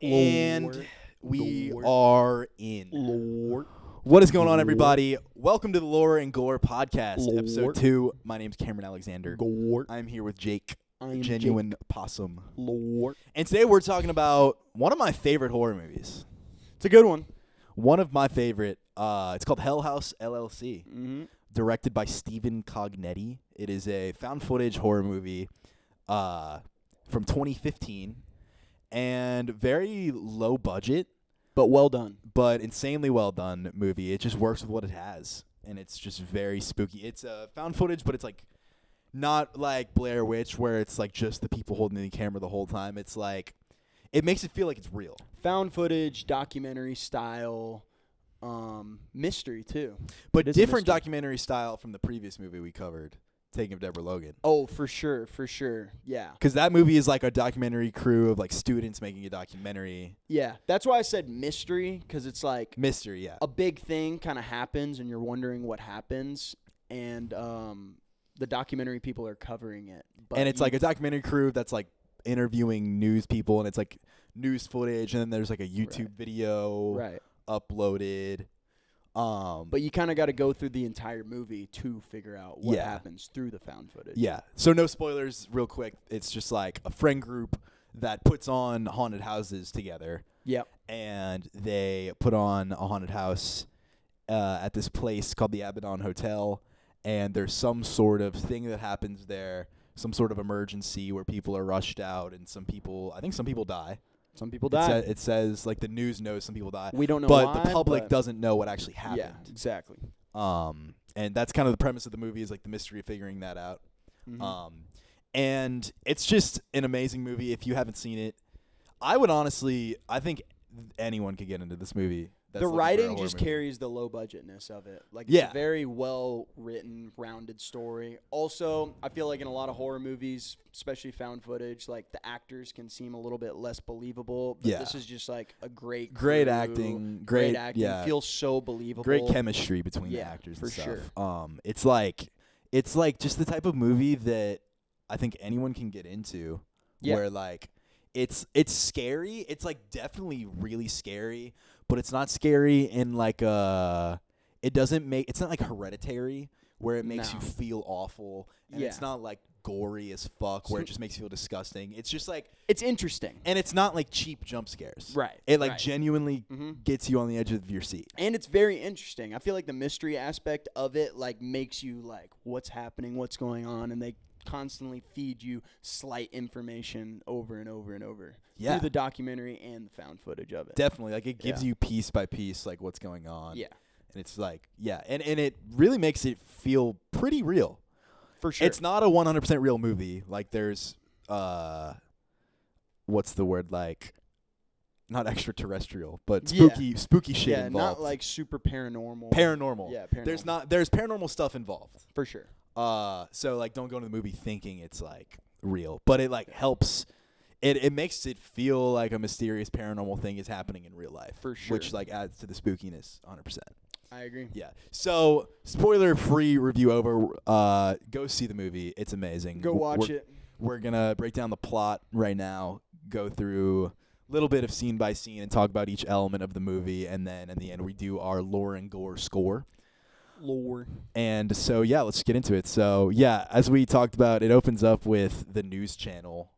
And we Lord. are in. Lord. What is going on, Lord. everybody? Welcome to the Lore and Gore podcast, Lord. episode 2. My name's Cameron Alexander. Gore. I'm here with Jake, I'm Genuine Jake. Possum. Lord. And today we're talking about one of my favorite horror movies. It's a good one. One of my favorite. It's called House LLC, directed by Stephen Cognetti. It is a found footage horror movie from 2015, and very low budget, But well done. but insanely well done movie. It just works with what it has, and it's just very spooky. It's found footage, but it's like not like Blair Witch, where it's like just the people holding the camera the whole time. It's like it makes it feel like it's real. Found footage, documentary style, mystery too. But It is a different mystery. documentary style from the previous movie we covered, Taking of Deborah Logan. Oh, for sure. Yeah. Because that movie is like a documentary crew of like students making a documentary. Yeah. That's why I said mystery, because it's like Mystery, yeah. a big thing kind of happens and you're wondering what happens, and the documentary people are covering it. But And it's like a documentary crew that's like interviewing news people, and it's like news footage, and then there's like a YouTube video right. uploaded. But you kind of got to go through the entire movie to figure out what Yeah. happens through the found footage. Yeah. So no spoilers, real quick. It's just like a friend group that puts on haunted houses together. Yep. And they put on a haunted house at this place called the Abaddon Hotel, and there's some sort of thing that happens there, some sort of emergency where people are rushed out, and I think some people die. Some people die. It says, like, the news knows some people die. We don't know but why, the public but doesn't know what actually happened. Yeah, exactly. And that's kind of the premise of the movie, is like the mystery of figuring that out. Mhm. And it's just an amazing movie. If you haven't seen it, I think anyone could get into this movie. That's The looking for a writing horror just movie. carries the low budgetness of it. Like, it's Yeah. a very well written, rounded story. Also, I feel like in a lot of horror movies, especially found footage, like the actors can seem a little bit less believable. But Yeah. this is just like a great Great crew, acting, great acting. yeah. Feels so believable. Great chemistry between the Yeah, actors for and stuff. sure. It's like just the type of movie that I think anyone can get into. Yeah. Where like it's scary. It's like definitely really scary, but it's not scary in like it's not like Hereditary, where it makes No. you feel awful, and Yeah. it's not like gory as fuck, where it just makes you feel disgusting. It's just like, It's interesting. and it's not like cheap jump scares. Right, It like right. genuinely Mhm. gets you on the edge of your seat. And it's very interesting. I feel like the mystery aspect of it like makes you like, what's happening, what's going on, and they constantly feed you slight information over and over and over Yeah. through the documentary and the found footage of it. Definitely. Like, it gives Yeah. you piece by piece, like, what's going on. Yeah, And it's like, yeah. And it really makes it feel pretty real. for sure. It's not a 100% real movie. Like, there's, what's the word? Like, not extraterrestrial, but Yeah. spooky shit yeah, involved. not like super paranormal. Paranormal. Yeah, paranormal. There's paranormal stuff involved. For sure. So, like, don't go into the movie thinking it's, like, real. But it, like, helps. It makes it feel like a mysterious paranormal thing is happening in real life. For sure. Which, like, adds to the spookiness 100%. I agree. Yeah. So, spoiler-free review over. Go see the movie. It's amazing. Go watch it. We're going to break down the plot right now, go through a little bit of scene by scene, and talk about each element of the movie. And then, in the end, we do our Lore and Gore score. Lore. And so, yeah, let's get into it. So, yeah, as we talked about, it opens up with the news channel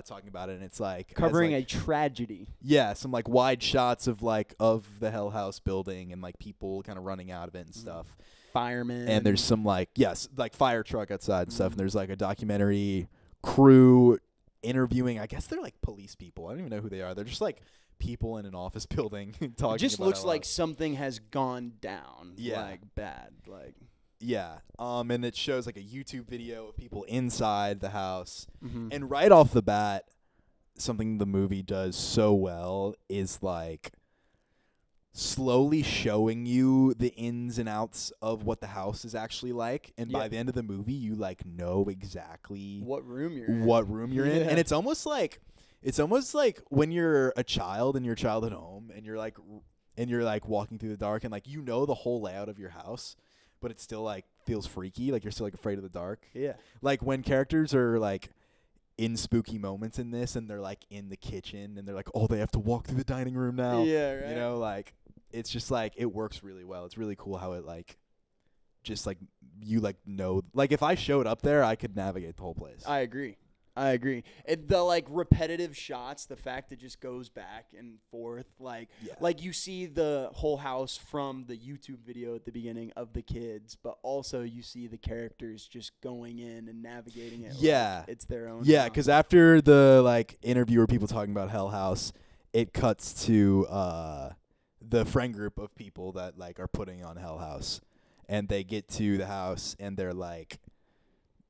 talking about it, and it's like Covering has, a tragedy. yeah, some like wide shots of the Hell House building, and like people kind of running out of it and stuff. Firemen. And there's some like fire truck outside and stuff, and there's like a documentary crew interviewing. I guess they're like police people. I don't even know who they are. They're just like people in an office building talking. It just about looks Hell like House. something has gone down. Yeah. Like bad. Like. Yeah. And it shows like a YouTube video of people inside the house. Mhm. And right off the bat, something the movie does so well is like slowly showing you the ins and outs of what the house is actually like. And by Yeah. the end of the movie, you like know exactly What room you're in. what room you're in. Yeah. And it's almost like when you're a child in your childhood home, and you're like walking through the dark, and like you know the whole layout of your house, but it still like feels freaky, like you're still like afraid of the dark. Yeah. Like when characters are like in spooky moments in this, and they're like in the kitchen, and they're like, oh, they have to walk through the dining room now. Yeah, right. You know, like it's just like it works really well. It's really cool how it like just like you like know, like if I showed up there, I could navigate the whole place. I agree. The like repetitive shots, the fact it just goes back and forth, like you see the whole house from the YouTube video at the beginning of the kids, but also you see the characters just going in and navigating it. Yeah, like it's their own. Yeah, because after the like interview or people talking about Hell House, it cuts to the friend group of people that like are putting on Hell House, and they get to the house and they're like.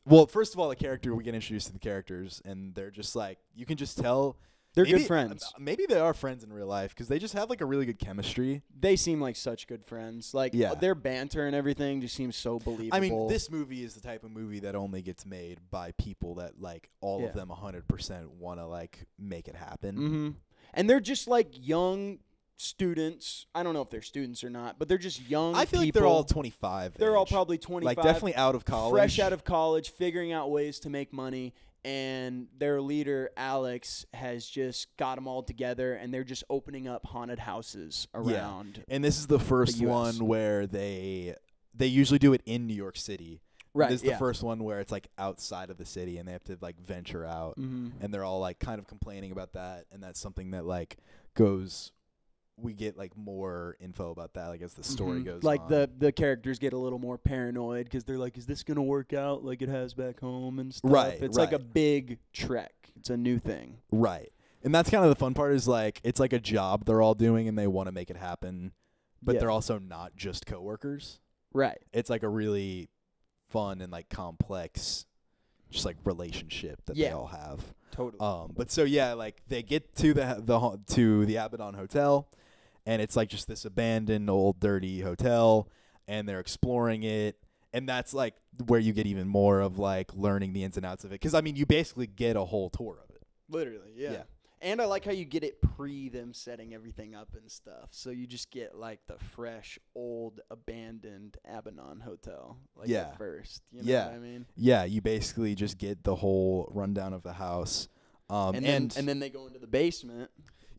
Well, first of all, we get introduced to the characters, and they're just like, you can just tell. They're good friends. Maybe they are friends in real life, because they just have, like, a really good chemistry. They seem like such good friends. Like, their banter and everything just seems so believable. I mean, this movie is the type of movie that only gets made by people that, like, all of them 100% want to, like, make it happen. Mm-hmm. And they're just, like, young students. I don't know if they're students or not, but they're just young people. I feel like they're all 25. They're all probably 25. Like, definitely out of college. Fresh out of college, figuring out ways to make money. And their leader, Alex, has just got them all together, and they're just opening up haunted houses around. And this is the first one where they usually do it in New York City. Right. This is the first one where it's, like, outside of the city, and they have to, like, venture out. Mm-hmm. And they're all, like, kind of complaining about that. And that's something that, like, goes... We get, like, more info about that, like, as the story goes like on. the characters get a little more paranoid because they're like, is this going to work out like it has back home and stuff? Right, It's like a big trek. It's a new thing. Right. And that's kind of the fun part is, like, it's like a job they're all doing and they want to make it happen, but they're also not just coworkers. Right. It's, like, a really fun and, like, complex just, like, relationship that they all have. Totally. But so, yeah, like, they get to the Abaddon Hotel, and it's, like, just this abandoned, old, dirty hotel, and they're exploring it. And that's, like, where you get even more of, like, learning the ins and outs of it. Because, I mean, you basically get a whole tour of it. Literally, yeah. And I like how you get it pre them setting everything up and stuff. So you just get, like, the fresh, old, abandoned Abaddon Hotel, like, at first. You know what I mean? Yeah, you basically just get the whole rundown of the house. And then they go into the basement.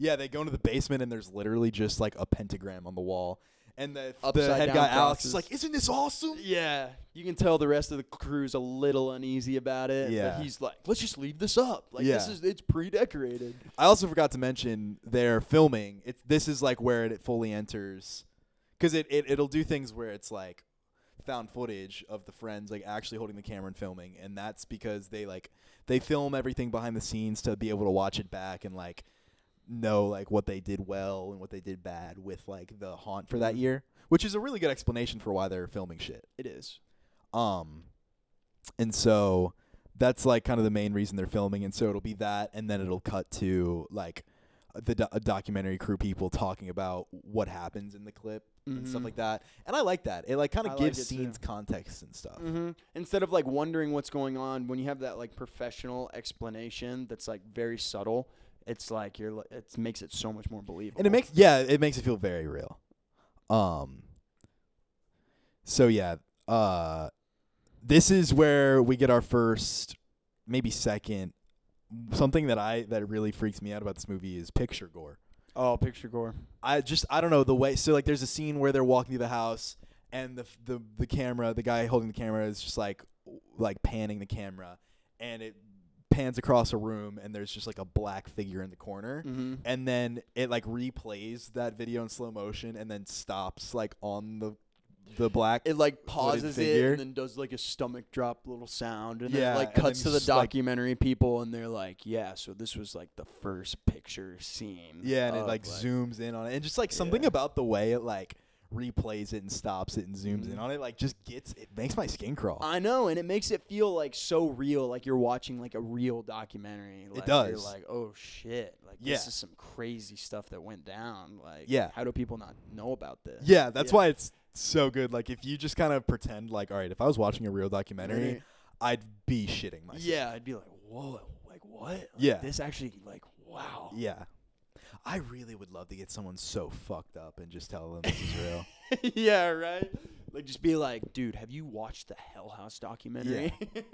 Yeah, they go into the basement, and there's literally just, like, a pentagram on the wall. And the head guy, crosses. Alex, is like, isn't this awesome? Yeah. You can tell the rest of the crew's a little uneasy about it. Yeah. But he's like, let's just leave this up. Like, it's pre-decorated. I also forgot to mention they're filming. This is, like, where it fully enters. Because it'll do things where it's, like, found footage of the friends, like, actually holding the camera and filming. And that's because they film everything behind the scenes to be able to watch it back and, like, know, like, what they did well and what they did bad with, like, the haunt for that year, which is a really good explanation for why they're filming shit. It is. And so that's, like, kind of the main reason they're filming, and so it'll be that, and then it'll cut to, like, the documentary crew people talking about what happens in the clip and stuff like that. And I like that. It, like, kind of gives scenes context and stuff. Mm-hmm. Instead of, like, wondering what's going on, when you have that, like, professional explanation that's, like, very subtle, it's like it makes it so much more believable. And it makes it feel very real. So yeah, this is where we get our first, maybe second, something that really freaks me out about this movie is picture gore. Oh, picture gore. I don't know the way. So, like, there's a scene where they're walking through the house, and the camera, the guy holding the camera is just like panning the camera, and it pans across a room, and there's just, like, a black figure in the corner, and then it, like, replays that video in slow motion and then stops, like, on the black. It, like, pauses it and then does, like, a stomach drop little sound, and then it, like, cuts to the documentary people, and they're like, yeah, so this was, like, the first picture scene. Yeah, and it, like, zooms in on it, and just, like, something about the way it, like, replays it and stops it and zooms in on it, like, just it makes my skin crawl. I know, and it makes it feel, like, so real, like you're watching, like, a real documentary. Like, it does. You're like, oh shit, like, this is some crazy stuff that went down. Like, how do people not know about this? Yeah, that's why it's so good. Like, if you just kind of pretend, like, all right, if I was watching a real documentary, I'd be shitting myself. Yeah, I'd be like, whoa, like, what? Like, yeah. This actually, like, wow. Yeah. I really would love to get someone so fucked up and just tell them this is real. Yeah, right? Like, just be like, dude, have you watched the Hell House documentary?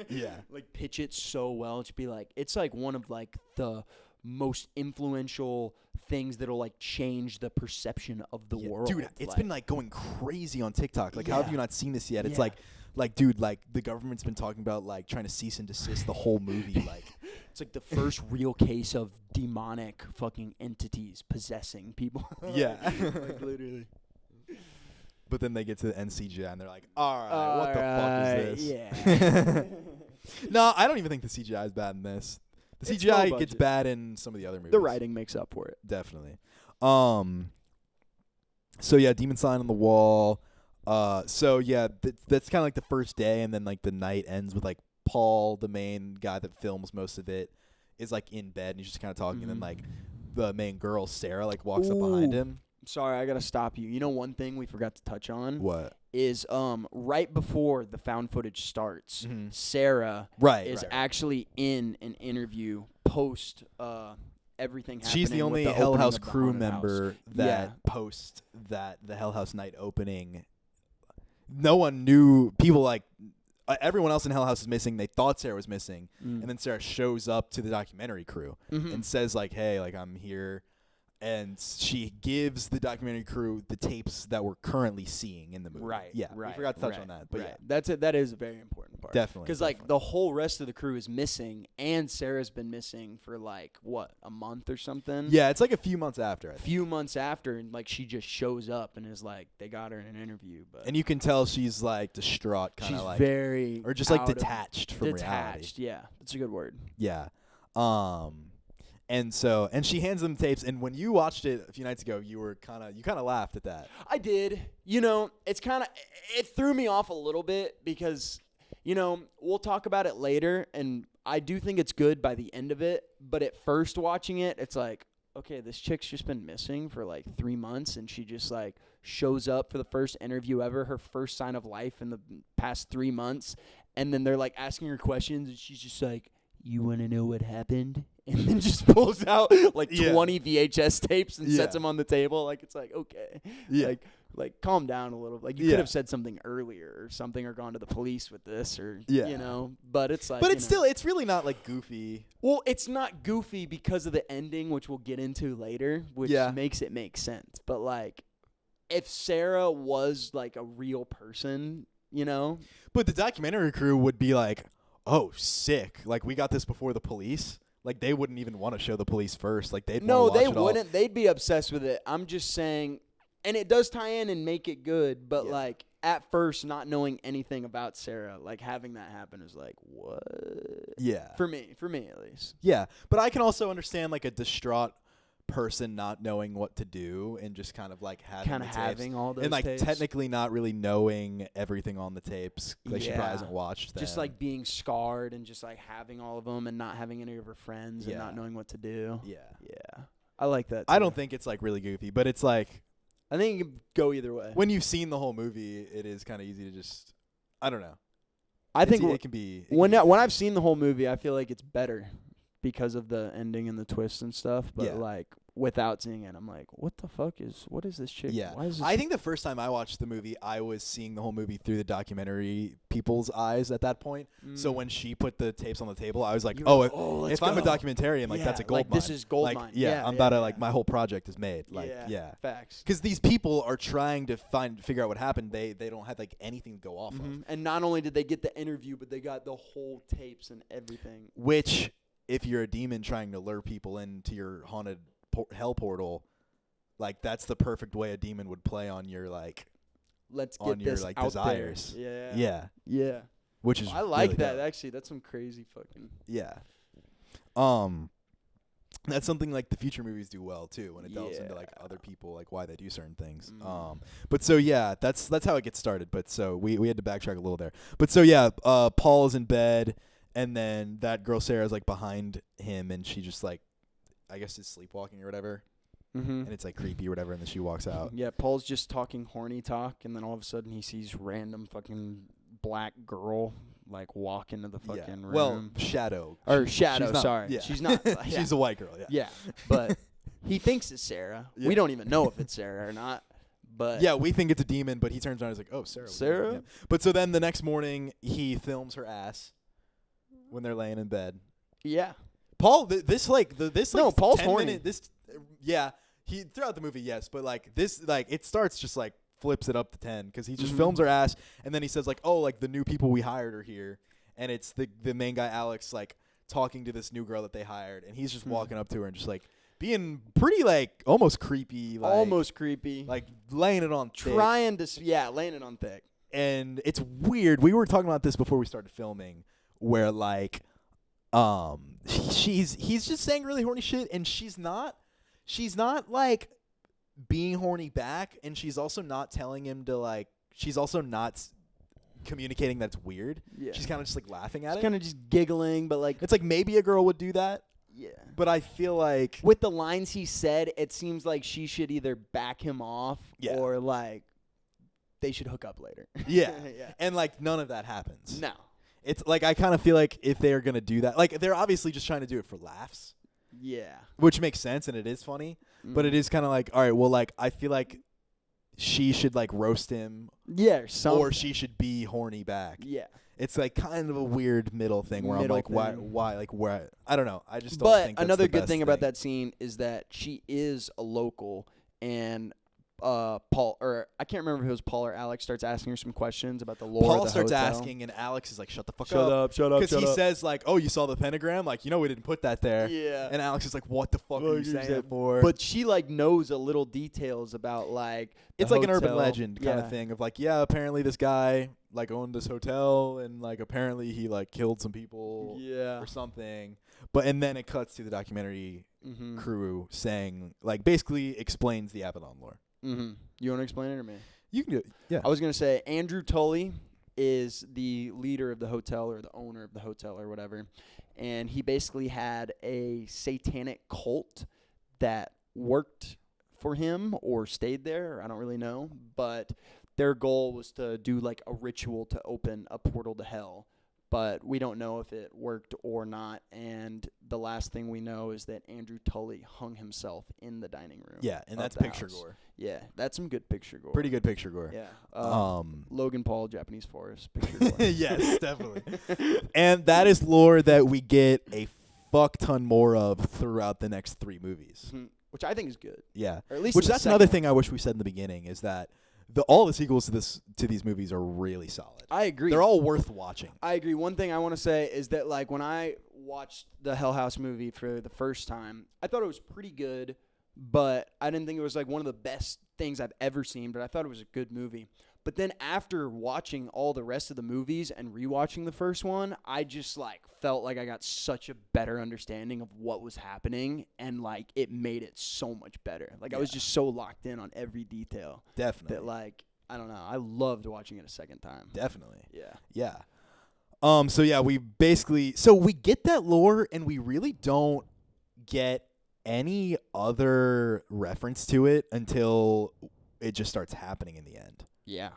Yeah. Like, pitch it so well. Just be like, it's like one of like the most influential things that'll like change the perception of the world. Dude, it's been like going crazy on TikTok. Like, how have you not seen this yet? It's Yeah. like, dude, like the government's been talking about like trying to cease and desist the whole movie. Like, it's like the first real case of demonic fucking entities possessing people. Yeah. Like, literally. But then they get to the NCGI and they're like, all right, what the fuck is this? Yeah. No, I don't even think the CGI is bad in this. The It's CGI low gets budget. bad in some of the other movies. The writing makes up for it. Definitely. So yeah, demon sign on the wall. So yeah, that's kind of like the first day, and then like the night ends with like Paul, the main guy that films most of it, is like in bed and he's just kind of talking, and then like the main girl Sara like walks up behind him. Sorry, I gotta stop you. You know, one thing we forgot to touch on What? is right before the found footage starts, Mhm. Sarah Right. is right. actually in an interview post everything happening. She's the only with the Hell opening House of the crew haunted member house. that post that the Hell House night opening. No one knew. People like everyone else in Hell House is missing. They thought Sara was missing, and then Sara shows up to the documentary crew and says like, "Hey, like I'm here." And she gives the documentary crew the tapes that we're currently seeing in the movie. Right. Yeah. Right. We forgot to touch right, on that, but right. yeah, That's it. That is a very important part. definitely. Because like the whole rest of the crew is missing, and Sarah's been missing for like what, a month or something. Yeah, it's like a few months after. I A think. few months after, and like she just shows up and is like, they got her in an interview, but And you can tell she's like distraught, kind she's of like, very or just like out of- detached from reality. detached. Yeah, that's a good word. Yeah. And she hands them tapes, and when you watched it a few nights ago, you kind of laughed at that. I did. You know, it threw me off a little bit because, you know, we'll talk about it later, and I do think it's good by the end of it, but at first watching it, it's like, okay, this chick's just been missing for like 3 months, and she just like shows up for the first interview ever, her first sign of life in the past 3 months, and then they're like asking her questions, and she's just like, you want to know what happened? And then just pulls out like 20 VHS tapes and sets them on the table. Like, it's like, okay. Yeah. Like calm down a little. Like, you could have said something earlier or something, or gone to the police with this, or, you know. But it's like, but it's really not like goofy. Well, it's not goofy because of the ending, which we'll get into later, which makes it make sense. But like, if Sara was like a real person, you know. But the documentary crew would be like, oh, sick. Like, we got this before the police. Like, they wouldn't even want to show the police first. Like, they'd No, watch they it all. wouldn't. They'd be obsessed with it. I'm just saying, and it does tie in and make it good, but like at first, not knowing anything about Sara, like having that happen is like, what? Yeah. For me at least. Yeah, but I can also understand like a distraught person not knowing what to do and just kind of like having all those and like tapes. technically not really knowing everything on the tapes. Like she probably hasn't watched them. Just like being scarred and just like having all of them and not having any of her friends and not knowing what to do. Yeah. I like that too. I don't think it's like really goofy, but it's like I think it can go either way. when you've seen the whole movie, it is kind of easy to just I don't know. I think it can be when I've seen the whole movie, I feel like it's better because of the ending and the twists and stuff. But like without seeing it, I'm like, what is this chick? Yeah. Why is this I think the first time I watched the movie, I was seeing the whole movie through the documentary people's eyes at that point. So when she put the tapes on the table, I was like, if I'm a documentarian, like that's a gold mine. This is gold like, mine. I'm about to like my whole project is made. Like facts. Because these people are trying to figure out what happened. They don't have like anything to go off of. And not only did they get the interview, but they got the whole tapes and everything. Which, if you're a demon trying to lure people into your haunted hell portal, like that's the perfect way a demon would play on your like let's get on your this like out desires. There. Yeah. Which is I like really that dope. actually. That's some crazy fucking that's something like the future movies do well too when it delves into like other people, like why they do certain things. But so that's how it gets started. But so we had to backtrack a little there. But so Paul is in bed, and then that girl Sarah's like behind him, and she just like I guess is sleepwalking or whatever. And it's like creepy or whatever, and then she walks out. Yeah, Paul's just talking horny talk, and then all of a sudden he sees random fucking black girl like walk into the fucking room. Well, Shadow. She's not, sorry. Yeah. She's not. She's a white girl, Yeah, but he thinks it's Sara. We don't even know if it's Sara or not. But yeah, we think it's a demon, but he turns around and is like, oh, Sara. Sara? Yeah. But so then the next morning, he films her ass when they're laying in bed. Yeah. Paul's Paul's 10 horny. minute, he throughout the movie, yes, but like this, like it starts just like flips it up to 10 because he just films her ass, and then he says like, oh, like the new people we hired are here, and it's the main guy Alex like talking to this new girl that they hired, and he's just walking up to her and just like being pretty like almost creepy, like laying it on thick. Laying it on thick. And it's weird. We were talking about this before we started filming, where like he's just saying really horny shit, and she's not like being horny back, and she's also not telling him to like, she's also not communicating that's weird. Yeah. She's kind of just like laughing at it. She's kind of just giggling, but like it's like maybe a girl would do that. Yeah. But I feel like with the lines he said, it seems like she should either back him off or like they should hook up later. Yeah. Yeah. And like none of that happens. No. It's like I kind of feel like if they are going to do that, like they're obviously just trying to do it for laughs. Yeah. Which makes sense, and it is funny. But it is kind of like, all right, well, like I feel like she should like roast him. Yeah, or she should be horny back. Yeah. It's like kind of a weird middle thing where I'm like, why, like, where? I don't know. I just don't think that's another the good best thing about that scene is that she is a local, and Paul, or I can't remember if it was Paul or Alex, starts asking her some questions about the lore of the Paul starts hotel. asking, and Alex is like, shut the fuck up. Shut up. Because he says, like, oh, you saw the pentagram? Like, we didn't put that there. Yeah. And Alex is like, what the fuck are you saying that for? But she, like, knows a little details about, like, it's the like hotel. an urban legend kind of thing of, like, yeah, apparently this guy, like, owned this hotel, and, like, apparently he, like, killed some people or something. And then it cuts to the documentary crew saying, like, basically explains the Abaddon lore. Mm-hmm. You want to explain it or me? You can do it. Yeah. I was going to say Andrew Tully is the leader of the hotel or the owner of the hotel or whatever. And he basically had a satanic cult that worked for him or stayed there. I don't really know. But their goal was to do like a ritual to open a portal to hell. But we don't know if it worked or not. And the last thing we know is that Andrew Tully hung himself in the dining room. Yeah, and that's picture gore. Yeah, that's some good picture gore. Pretty good picture gore. Yeah. Logan Paul, Japanese Forest, picture gore. Yes, definitely. And that is lore that we get a fuck ton more of throughout the next 3 movies. Mm-hmm. Which I think is good. Yeah. Or at least that's another thing I wish we said in the beginning is that all the sequels to these movies are really solid. I agree. They're all worth watching. I agree. One thing I want to say is that like when I watched the Hell House movie for the first time, I thought it was pretty good, but I didn't think it was like one of the best things I've ever seen, but I thought it was a good movie. But then after watching all the rest of the movies and rewatching the first one, I just like felt like I got such a better understanding of what was happening, and like it made it so much better. Like I was just so locked in on every detail. Definitely. That like I don't know, I loved watching it a second time. Definitely. Yeah. Yeah. So yeah, we get that lore, and we really don't get any other reference to it until it just starts happening in the end. Yeah,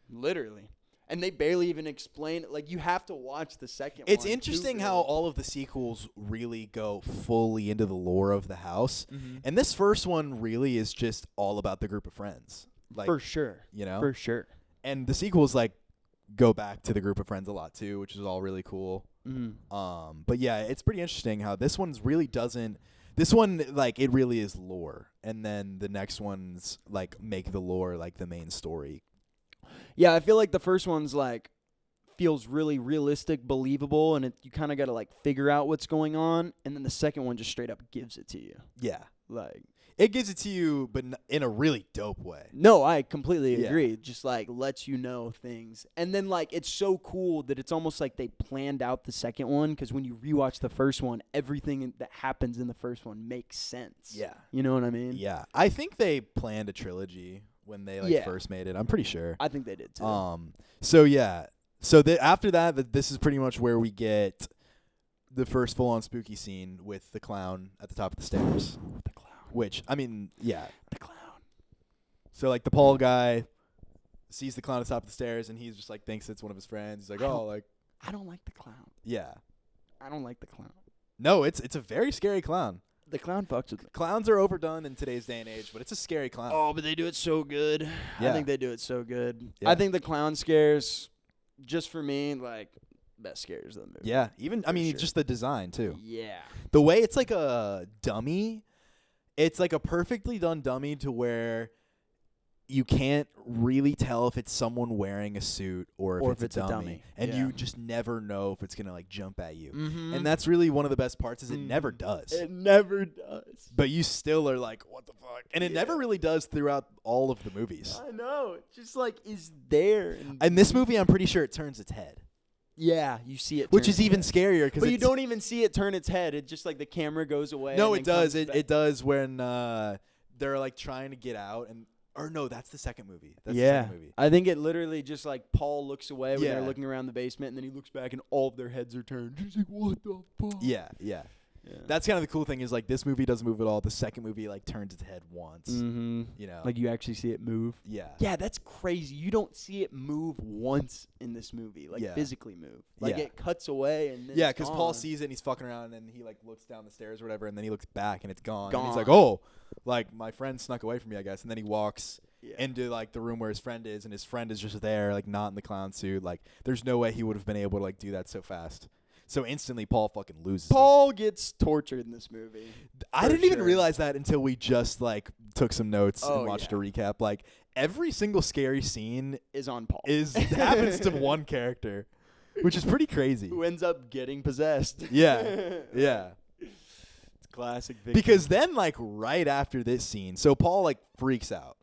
literally. And they barely even explain it. Like, you have to watch the second It's one. interesting how all of the sequels really go fully into the lore of the house. Mm-hmm. And this first one really is just all about the group of friends. Like, for sure. You know? For sure. And the sequels, like, go back to the group of friends a lot, too, which is all really cool. Mm-hmm. But, yeah, it's pretty interesting how this one's really doesn't... This one, like, it really is lore. And then the next ones, like, make the lore, like, the main story. Yeah, I feel like the first one's, like, feels really realistic, believable, and you kind of got to, like, figure out what's going on. And then the second one just straight up gives it to you. Yeah. Like... It gives it to you, but in a really dope way. No, I completely agree. It just, like, lets you know things. And then, like, it's so cool that it's almost like they planned out the second one, because when you rewatch the first one, everything that happens in the first one makes sense. Yeah. You know what I mean? Yeah. I think they planned a trilogy when they, first made it. I'm pretty sure. I think they did, too. So, yeah. So, after that, this is pretty much where we get the first full-on spooky scene with the clown at the top of the stairs. The clown. Which, I mean, yeah. The clown. So, like, the Paul guy sees the clown at the top of the stairs, and he's just, like, thinks it's one of his friends. He's like, I don't like the clown. Yeah. I don't like the clown. No, it's a very scary clown. The clown fucks with me. Clowns are overdone in today's day and age, but it's a scary clown. Oh, but they do it so good. Yeah. I think they do it so good. Yeah. I think the clown scares, just for me, like, best scares of the movie. Yeah, even I mean sure. just the design too. Yeah. The way it's like a dummy, it's like a perfectly done dummy to where you can't really tell if it's someone wearing a suit or if it's a dummy. And you just never know if it's going to like jump at you. Mm-hmm. And that's really one of the best parts is it never does. It never does. But you still are like, what the fuck? And it never really does throughout all of the movies. I know. It just like is there. In this movie, I'm pretty sure it turns its head. Yeah, you see it. Which is even scarier. But you don't even see it turn its head. It just like the camera goes away. No, and it then does. comes back. It does when they're like trying to get out and. Or no, that's the second movie. That's the yeah, second movie. I think it literally just like Paul looks away when Yeah. they're looking around the basement, and then he looks back, and all of their heads are turned. He's like, "What the fuck?" Yeah. That's kind of the cool thing is like this movie doesn't move at all. The second movie like turns its head once. Mm-hmm. You know, Like you actually see it move. yeah, Yeah, that's crazy. You don't see it move once in this movie, like Yeah. physically move. Like Yeah. it cuts away and then yeah. Because Because Paul sees it and he's fucking around and he like looks down the stairs or whatever, and then he looks back and it's gone. And he's like, oh, like my friend snuck away from me, I guess. And then he walks into like the room where his friend is, and his friend is just there, like not in the clown suit. Like there's no way he would have been able to like do that so fast. So instantly, Paul fucking loses. Paul gets tortured in this movie. I didn't even realize that until we just like took some notes and watched a yeah. recap. Like every single scary scene Is on Paul. happens to one character, which is pretty crazy. Who ends up getting possessed. Yeah, yeah. It's classic Vicky. Because then, like right after this scene, so Paul like freaks out,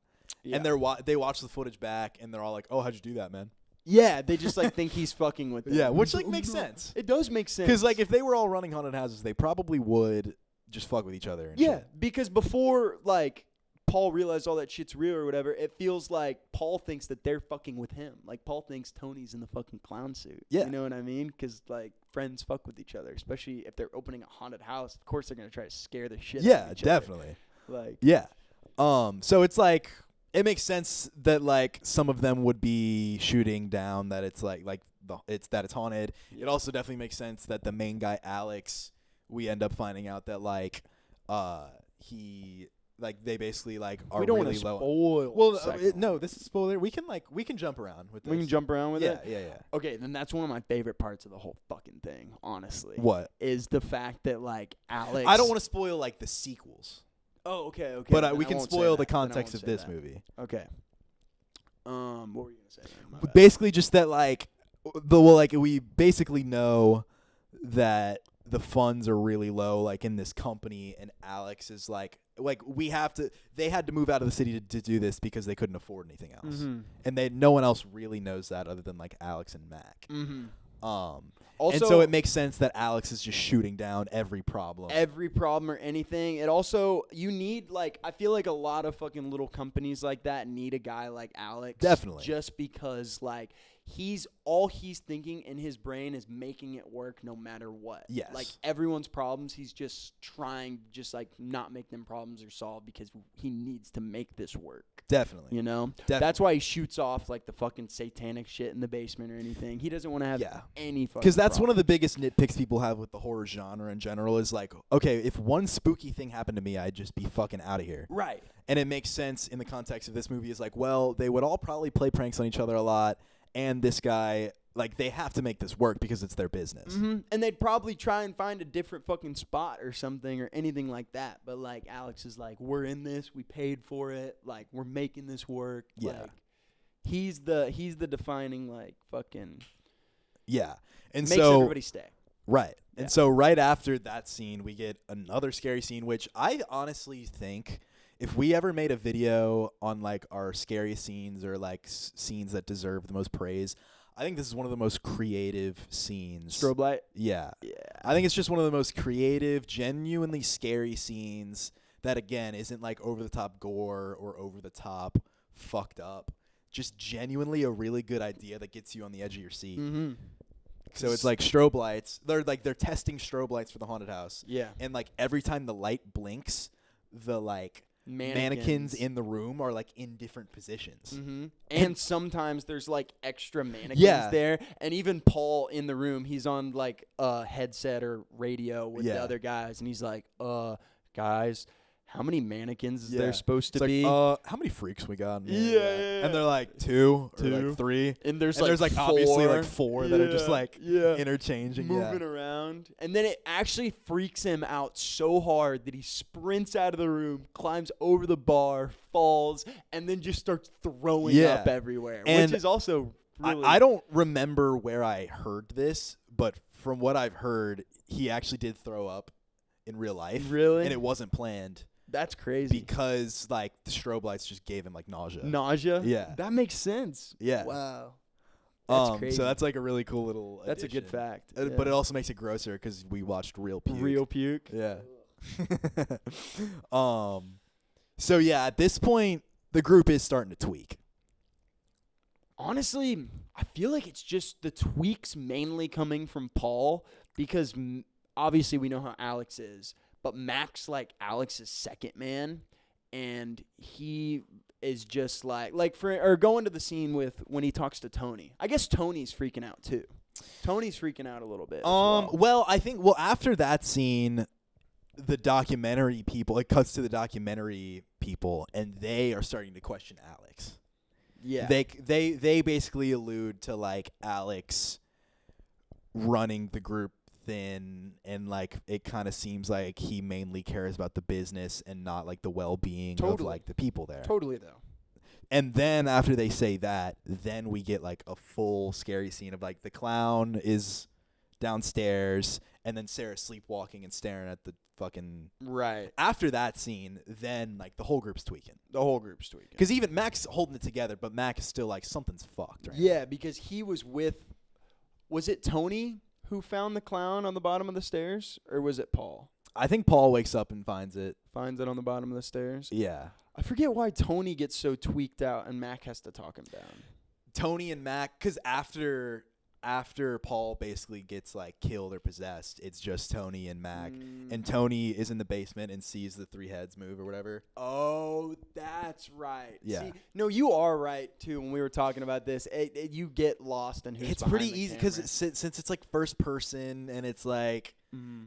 Yeah. and they watch the footage back, and they're all like, "Oh, how'd you do that, man?" Yeah, they just like think he's fucking with them. Yeah, which like makes sense. It does make sense. Because like if they were all running haunted houses, they probably would just fuck with each other. And yeah, shit. because before like Paul realized all that shit's real or whatever, it feels like Paul thinks that they're fucking with him. Like Paul thinks Tony's in the fucking clown suit. Yeah. You know what I mean? Because like friends fuck with each other, especially if they're opening a haunted house. Of course they're gonna try to scare the shit out Yeah, of each definitely. other. Like Yeah. So it's like it makes sense that like some of them would be shooting down that it's it's haunted. It also definitely makes sense that the main guy Alex, we end up finding out that like he like they basically like are we don't really want to low. spoil. Well, no, this is spoiler. We can jump around with this. We can jump around with it. Yeah. Okay, then that's one of my favorite parts of the whole fucking thing. Honestly, What? is the fact that like Alex? I don't want to spoil like the sequels. Oh, okay. But then we I can won't say spoil the that. Then I context won't of say this that. movie. Okay. What were you gonna say? My But bad. basically, just that like we basically know that the funds are really low, like in this company, and Alex is like they had to move out of the city to do this because they couldn't afford anything else, Mm-hmm. and no one else really knows that other than like Alex and Mac. Mm-hmm. And so it makes sense that Alex is just shooting down every problem. Or anything. It also, you need, like, I feel like a lot of fucking little companies like that need a guy like Alex. Definitely. Just because, like, he's thinking in his brain is making it work no matter what. Yes. Like, everyone's problems, he's just trying to just, like, not make them problems or solve because he needs to make this work. Definitely. You know? Definitely. That's why he shoots off, like, the fucking satanic shit in the basement or anything. He doesn't want to have any fucking Because that's one of problems. the biggest nitpicks people have with the horror genre in general is like, okay, if one spooky thing happened to me, I'd just be fucking out of here. Right. And it makes sense in the context of this movie is like, well, they would all probably play pranks on each other a lot, and this guy, like, they have to make this work because it's their business. Mm-hmm. And they'd probably try and find a different fucking spot or something or anything like that. But, like, Alex is like, we're in this. We paid for it. Like, we're making this work. Yeah. Like, he's the defining, like, fucking Yeah. And makes so everybody stay. Right. Yeah. And so right after that scene, we get another scary scene, which I honestly think if we ever made a video on like our scariest scenes or like scenes that deserve the most praise, I think this is one of the most creative scenes. Strobe light? Yeah. Yeah. I think it's just one of the most creative, genuinely scary scenes that, again, isn't like over the top gore or over the top fucked up. Just genuinely a really good idea that gets you on the edge of your seat. Mm-hmm. So it's like strobe lights. They're testing strobe lights for the haunted house. Yeah. And like every time the light blinks, the like mannequins in the room are like in different positions. Mm-hmm. And sometimes there's like extra mannequins Yeah. there. And even Paul in the room, he's on like a headset or radio with Yeah. the other guys. And he's like, guys, how many mannequins is there supposed to be? How many freaks we got? Yeah. And they're like two. Or like 3. And there's like four. Obviously like 4 that are just like interchanging. Moving around. And then it actually freaks him out so hard that he sprints out of the room, climbs over the bar, falls, and then just starts throwing up everywhere. And which is also really... I don't remember where I heard this, but from what I've heard, he actually did throw up in real life. Really? And it wasn't planned. That's crazy. Because, like, the strobe lights just gave him, like, nausea. Nausea? Yeah. That makes sense. Yeah. Wow. That's crazy. So that's, like, a really cool little That's addition. a good fact. But it also makes it grosser because we watched real puke. Real puke? Yeah. So, yeah, at this point, the group is starting to tweak. Honestly, I feel like it's just the tweaks mainly coming from Paul because obviously we know how Alex is. But Mac's like Alex's second man, and he is just going to the scene with when he talks to Tony. I guess Tony's freaking out too. Tony's freaking out a little bit. Well, I think after that scene, the documentary people, it cuts to the documentary people, and they are starting to question Alex. Yeah, they basically allude to like Alex running the group thin, and like it kind of seems like he mainly cares about the business and not like the well-being of like the people there. Totally though. And then after they say that, then we get like a full scary scene of like the clown is downstairs and then Sarah sleepwalking and staring at the fucking right. After that scene, then like the whole group's tweaking. Because even Mac's holding it together, but Mac is still like something's fucked. Right yeah, because he was with. Was it Tony who found the clown on the bottom of the stairs, or was it Paul? I think Paul wakes up and finds it. Finds it on the bottom of the stairs? Yeah. I forget why Tony gets so tweaked out and Mac has to talk him down. Tony and Mac, because after Paul basically gets like killed or possessed, it's just Tony and Mac. And Tony is in the basement and sees the 3 heads move or whatever. Oh, that's right. Yeah. See, no, you are right too. When we were talking about this, you get lost in who's. It's behind pretty the easy camera. because since it's like first person and it's like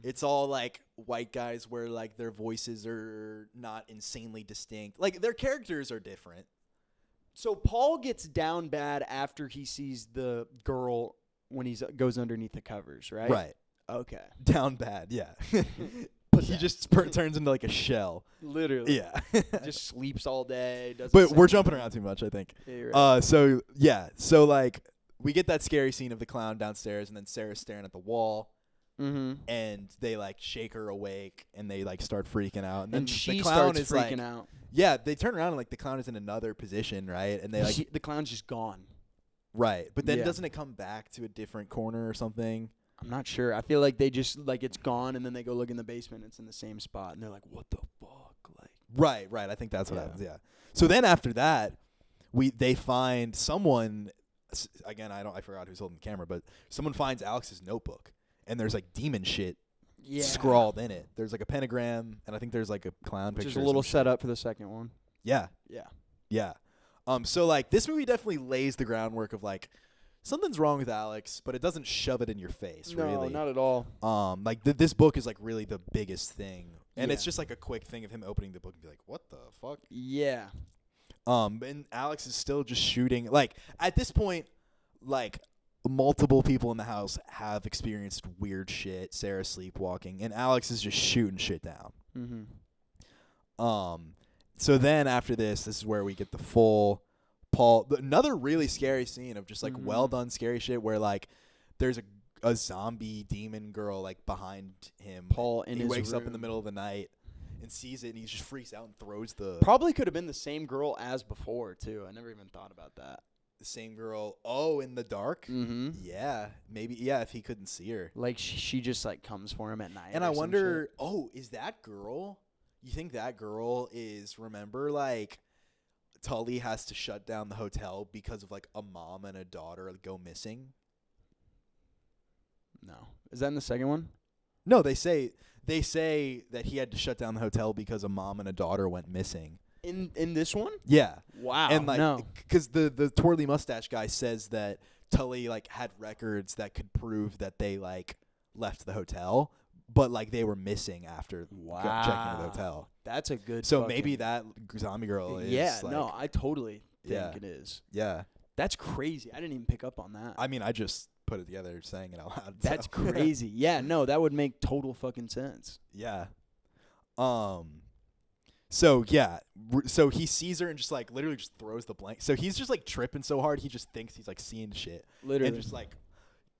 it's all like white guys where like their voices are not insanely distinct. Like their characters are different. So Paul gets down bad after he sees the girl when he goes underneath the covers, right? Right. Okay. Down bad, yeah. He just turns into like a shell. Literally. Yeah. Just sleeps all day. But we're jumping around too much, I think. Yeah, you're right. So like we get that scary scene of the clown downstairs, and then Sarah's staring at the wall. And they like shake her awake, and they like start freaking out, and then she the clown starts is freaking like, out. Yeah, they turn around and like the clown is in another position, right? And they like the clown's just gone. Right, but then doesn't it come back to a different corner or something? I'm not sure. I feel like they just like it's gone, and then they go look in the basement. It's in the same spot, and they're like, "What the fuck?" Like, right. I think that's what happens. Yeah. So then after that, they find someone. Again, I forgot who's holding the camera, but someone finds Alex's notebook, and there's like demon shit scrawled in it. There's like a pentagram, and I think there's like a clown picture. Just a little setup for the second one. Yeah. So like this movie definitely lays the groundwork of like something's wrong with Alex, but it doesn't shove it in your face. No, really. not at all. Like this book is like really the biggest thing, and it's just like a quick thing of him opening the book and be like, "What the fuck?" Yeah. And Alex is still just shooting. Like at this point, like multiple people in the house have experienced weird shit. Sarah sleepwalking, and Alex is just shooting shit down. So then after this is where we get the full Paul. Another really scary scene of just like well done scary shit where like there's a zombie demon girl like behind him. Paul in he his wakes up room. in the middle of the night and sees it, and he just freaks out and throws the. Probably could have been the same girl as before too. I never even thought about that. The same girl. Oh, in the dark. Yeah, maybe. Yeah, if he couldn't see her. Like she just like comes for him at night. And I wonder. Oh, is that girl? You think that girl is? Remember, like Tully has to shut down the hotel because of like a mom and a daughter go missing. No, is that in the second one? No, they say that he had to shut down the hotel because a mom and a daughter went missing. In this one? Yeah. Wow. And like, no, because the twirly mustache guy says that Tully like had records that could prove that they like left the hotel, but like they were missing after checking into the hotel. That's a good. So maybe that zombie girl is. Yeah, like, no, I totally think it is. Yeah, that's crazy. I didn't even pick up on that. I mean, I just put it together saying it out loud. That's crazy. Yeah, no, that would make total fucking sense. Yeah. So yeah, so he sees her and just like literally just throws the blanket. So he's just like tripping so hard he just thinks he's like seeing shit. Literally, and just like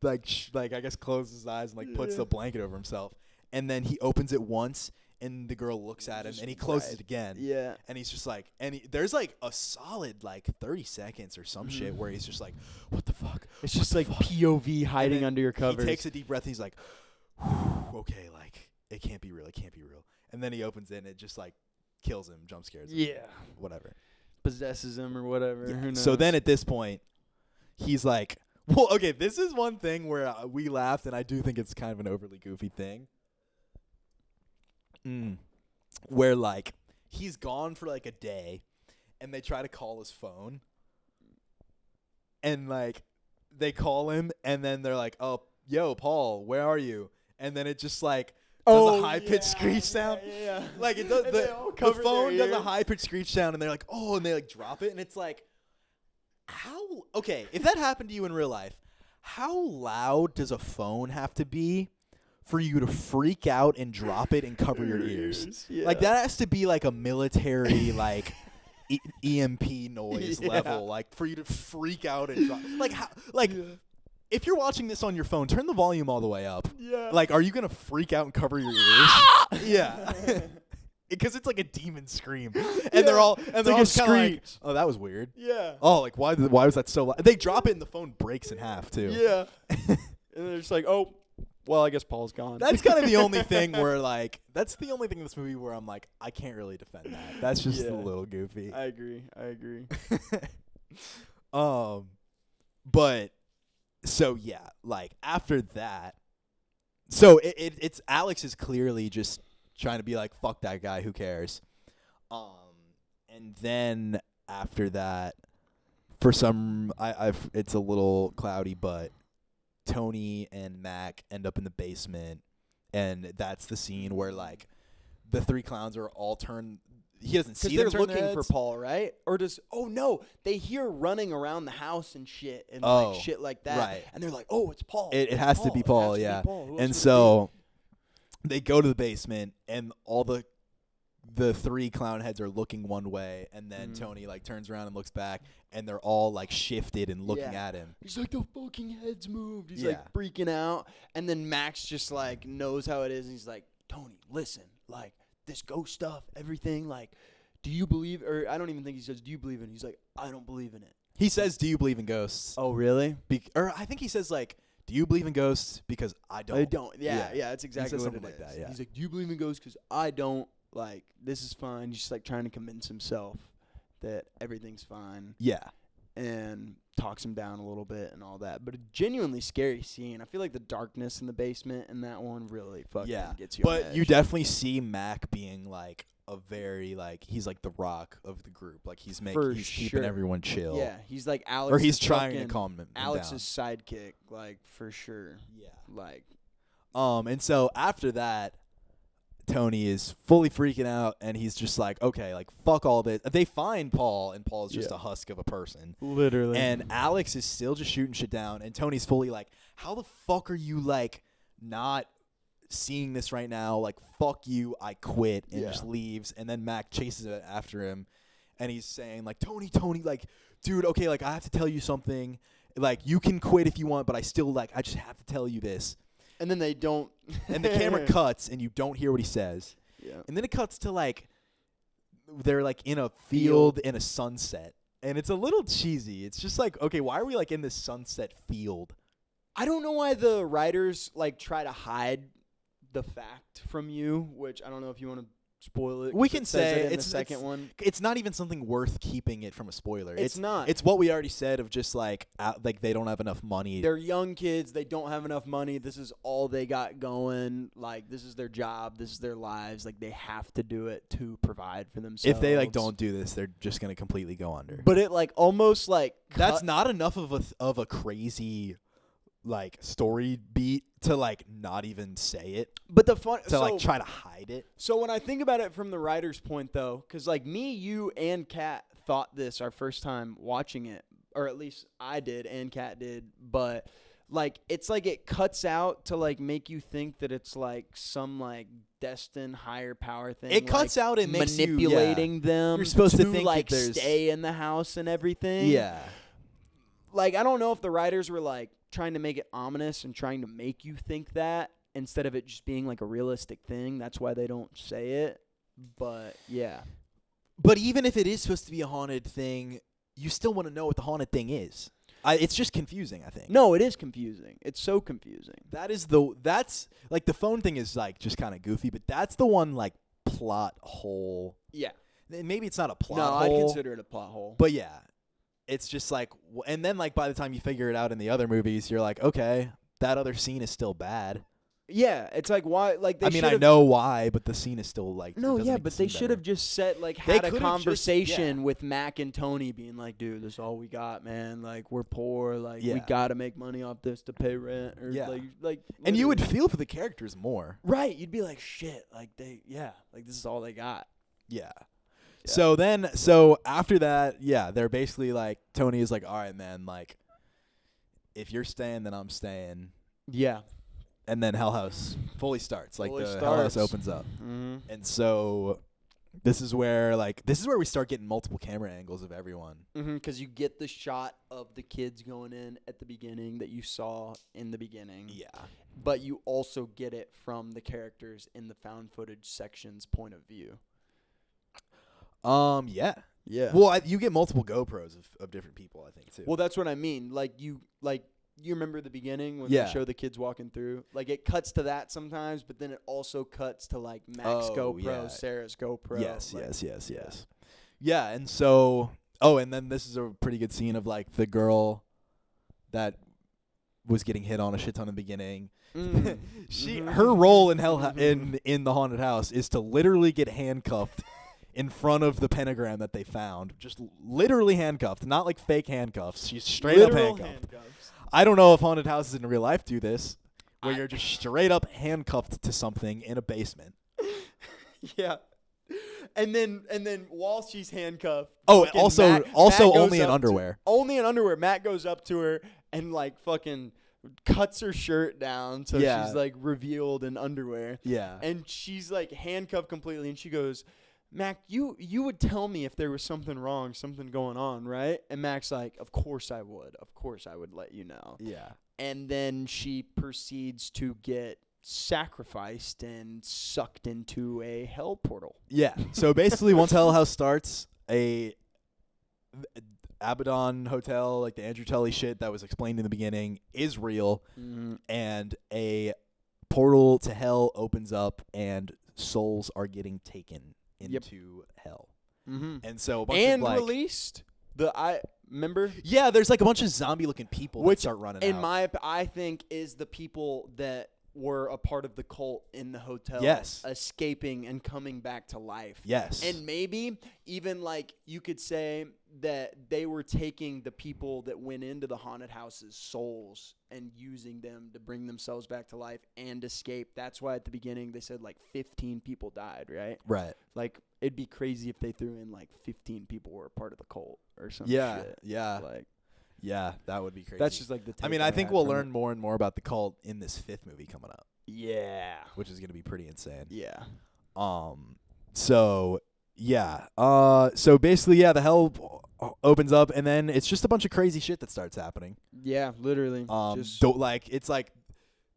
I guess closes his eyes and like puts the blanket over himself. And then he opens it once, and the girl looks at him, and he closes it again. Yeah, and he's just like, there's like a solid like 30 seconds or some shit where he's just like, what the fuck? It's just like POV hiding under your covers. He takes a deep breath. And he's like, okay, like it can't be real. It can't be real. And then he opens it, and it just like kills him, jump scares him. Yeah. Whatever. Possesses him or whatever. Yeah. Who knows? So then at this point, he's like, well, okay, this is one thing where we laughed, and I do think it's kind of an overly goofy thing. Where, like, he's gone for, like, a day, and they try to call his phone. And, like, they call him, and then they're like, oh, yo, Paul, where are you? And then it just, like, does a high-pitched screech sound. Yeah. Like, it does, the phone does a high-pitched screech sound, and they're like, oh, and they, like, drop it. And it's like, okay, if that happened to you in real life, how loud does a phone have to be for you to freak out and drop it and cover your ears? Yeah. Like, that has to be, like, a military, like, EMP noise level. Like, for you to freak out and drop. Like, how, like... Yeah. If you're watching this on your phone, turn the volume all the way up. Yeah. Like, are you going to freak out and cover your ears? Yeah. Because it's like a demon scream. And they're all kind of like, oh, that was weird. Yeah. Oh, like, why was that so loud? They drop it and the phone breaks in half, too. Yeah. And they're just like, oh, well, I guess Paul's gone. That's kind of the only thing where, like, that's the only thing in this movie where I'm like, I can't really defend that. That's just a little goofy. I agree. But... So, yeah, like, after that, so it's Alex is clearly just trying to be like, fuck that guy, who cares? And then after that, for some, it's a little cloudy, but Tony and Mac end up in the basement, and that's the scene where, like, the three clowns are all turned. He doesn't see them turn their heads. They're looking for Paul, right? Or no, they hear running around the house and shit and like shit like that. Right. And they're like, oh, it's Paul. It has to be Paul, yeah. And so they go to the basement, and all the three clown heads are looking one way, and then Tony like turns around and looks back, and they're all like shifted and looking at him. He's like, the fucking heads moved. He's like freaking out. And then Max just like knows how it is, and he's like, Tony, listen, like, this ghost stuff, everything, like, do you believe, or I don't even think he says, do you believe in it? He's like, I don't believe in it. He says, do you believe in ghosts? Oh, really? Or I think he says, like, do you believe in ghosts? Because I don't. I don't. Yeah, that's exactly what it like is. That, yeah. He's like, do you believe in ghosts? Because I don't. Like, this is fine. He's just, like, trying to convince himself that everything's fine. Yeah. And talks him down a little bit and all that. But a genuinely scary scene. I feel like the darkness in the basement in that one really fucking gets you on But edge. you definitely see Mac being, like, a very, like, he's like the rock of the group. Like, he's keeping everyone chill. Yeah, he's like Alex. Or he's trying to calm him Alex's down. Sidekick, like, for sure. Yeah. Like. And so after that, Tony is fully freaking out, and he's just like, okay, like, fuck all this. They find Paul, and Paul's just a husk of a person. Literally. And Alex is still just shooting shit down, and Tony's fully like, how the fuck are you, like, not seeing this right now? Like, fuck you, I quit, and just leaves. And then Mac chases it after him, and he's saying, like, Tony, like, dude, okay, like, I have to tell you something. Like, you can quit if you want, but I still, like, I just have to tell you this. And then they don't. And the camera cuts, and you don't hear what he says. Yeah. And then it cuts to, like, they're, like, in a field in a sunset. And it's a little cheesy. It's just like, okay, why are we, like, in this sunset field? I don't know why the writers, like, try to hide the fact from you, which I don't know if you want to spoil it. We can say it's the second one. It's not even something worth keeping it from a spoiler. It's not. It's what we already said of just like they don't have enough money. They're young kids. They don't have enough money. This is all they got going. Like, this is their job. This is their lives. Like, they have to do it to provide for themselves. If they like don't do this, they're just gonna completely go under. But it like almost like that's not enough of a crazy like story beat to like not even say it, but the fun to like try to hide it. So when I think about it from the writer's point, though, because like me, you, and Kat thought this our first time watching it, or at least I did and Kat did, but like it's like it cuts out to like make you think that it's like some like destined higher power thing. It cuts out and makes manipulating them. You're supposed to think like that there's stay in the house and everything. Yeah. Like I don't know if the writers were like trying to make it ominous and trying to make you think that instead of it just being like a realistic thing. That's why they don't say it. But yeah. But even if it is supposed to be a haunted thing, you still want to know what the haunted thing is. It's just confusing, I think. No, it is confusing. It's so confusing. That's like the phone thing is like just kind of goofy, but that's the one like plot hole. Yeah. Maybe it's not a plot hole. No, I'd consider it a plot hole. But yeah, it's just like, and then like by the time you figure it out in the other movies, you're like, okay, that other scene is still bad. Yeah, it's like why? Like I know why, but the scene is still like no, yeah, but they should have just had a conversation with Mac and Tony, being like, "Dude, this is all we got, man. Like, we're poor. Like, we gotta make money off this to pay rent." Or like, and you would feel for the characters more, right? You'd be like, "Shit, like like this is all they got." Yeah. So after that, they're basically like, Tony is like, "All right, man. Like, if you're staying, then I'm staying." Yeah. And then Hell House fully starts. Hell House opens up. Mm-hmm. And so this is where we start getting multiple camera angles of everyone. Because you get the shot of the kids going in at the beginning that you saw in the beginning. Yeah. But you also get it from the characters in the found footage section's point of view. Yeah. Yeah. Well, you get multiple GoPros of different people, I think, too. Well, that's what I mean. You remember the beginning when they show the kids walking through? Like, it cuts to that sometimes, but then it also cuts to, like, Mac's GoPro, Sarah's GoPro. Yes. Yeah, and so... Oh, and then this is a pretty good scene of, like, the girl that was getting hit on a shit ton in the beginning. Her role in in the haunted house is to literally get handcuffed in front of the pentagram that they found. Just literally handcuffed, not like fake handcuffs. She's straight up handcuffed. I don't know if haunted houses in real life do this, where you're just straight up handcuffed to something in a basement. Yeah. And then while she's handcuffed, also Matt only in underwear. Only in underwear. Matt goes up to her and like fucking cuts her shirt down so she's like revealed in underwear. Yeah. And she's like handcuffed completely, and she goes, "Mac, you would tell me if there was something wrong, something going on, right?" And Mac's like, "Of course I would. Of course I would let you know." Yeah. And then she proceeds to get sacrificed and sucked into a hell portal. Yeah. So basically, once Hell House starts, a Abaddon Hotel, like the Andrew Tully shit that was explained in the beginning, is real, and a portal to hell opens up, and souls are getting taken into hell. And so a bunch of like released. Remember? Yeah, there's like a bunch of zombie looking people that start running out. I think is the people that were a part of the cult in the hotel. Yes. Escaping and coming back to life. Yes. And maybe even like you could say that they were taking the people that went into the haunted house's souls and using them to bring themselves back to life and escape. That's why at the beginning they said like 15 people died, right? Right. Like it'd be crazy if they threw in like 15 people were a part of the cult or something. Yeah. Like, yeah, that would be crazy. that's just like the. I mean, I think we'll learn more and more about the cult in this 5th movie coming up. Yeah. Which is going to be pretty insane. Yeah. So basically, the hell opens up, and then it's just a bunch of crazy shit that starts happening. Yeah, literally. It's like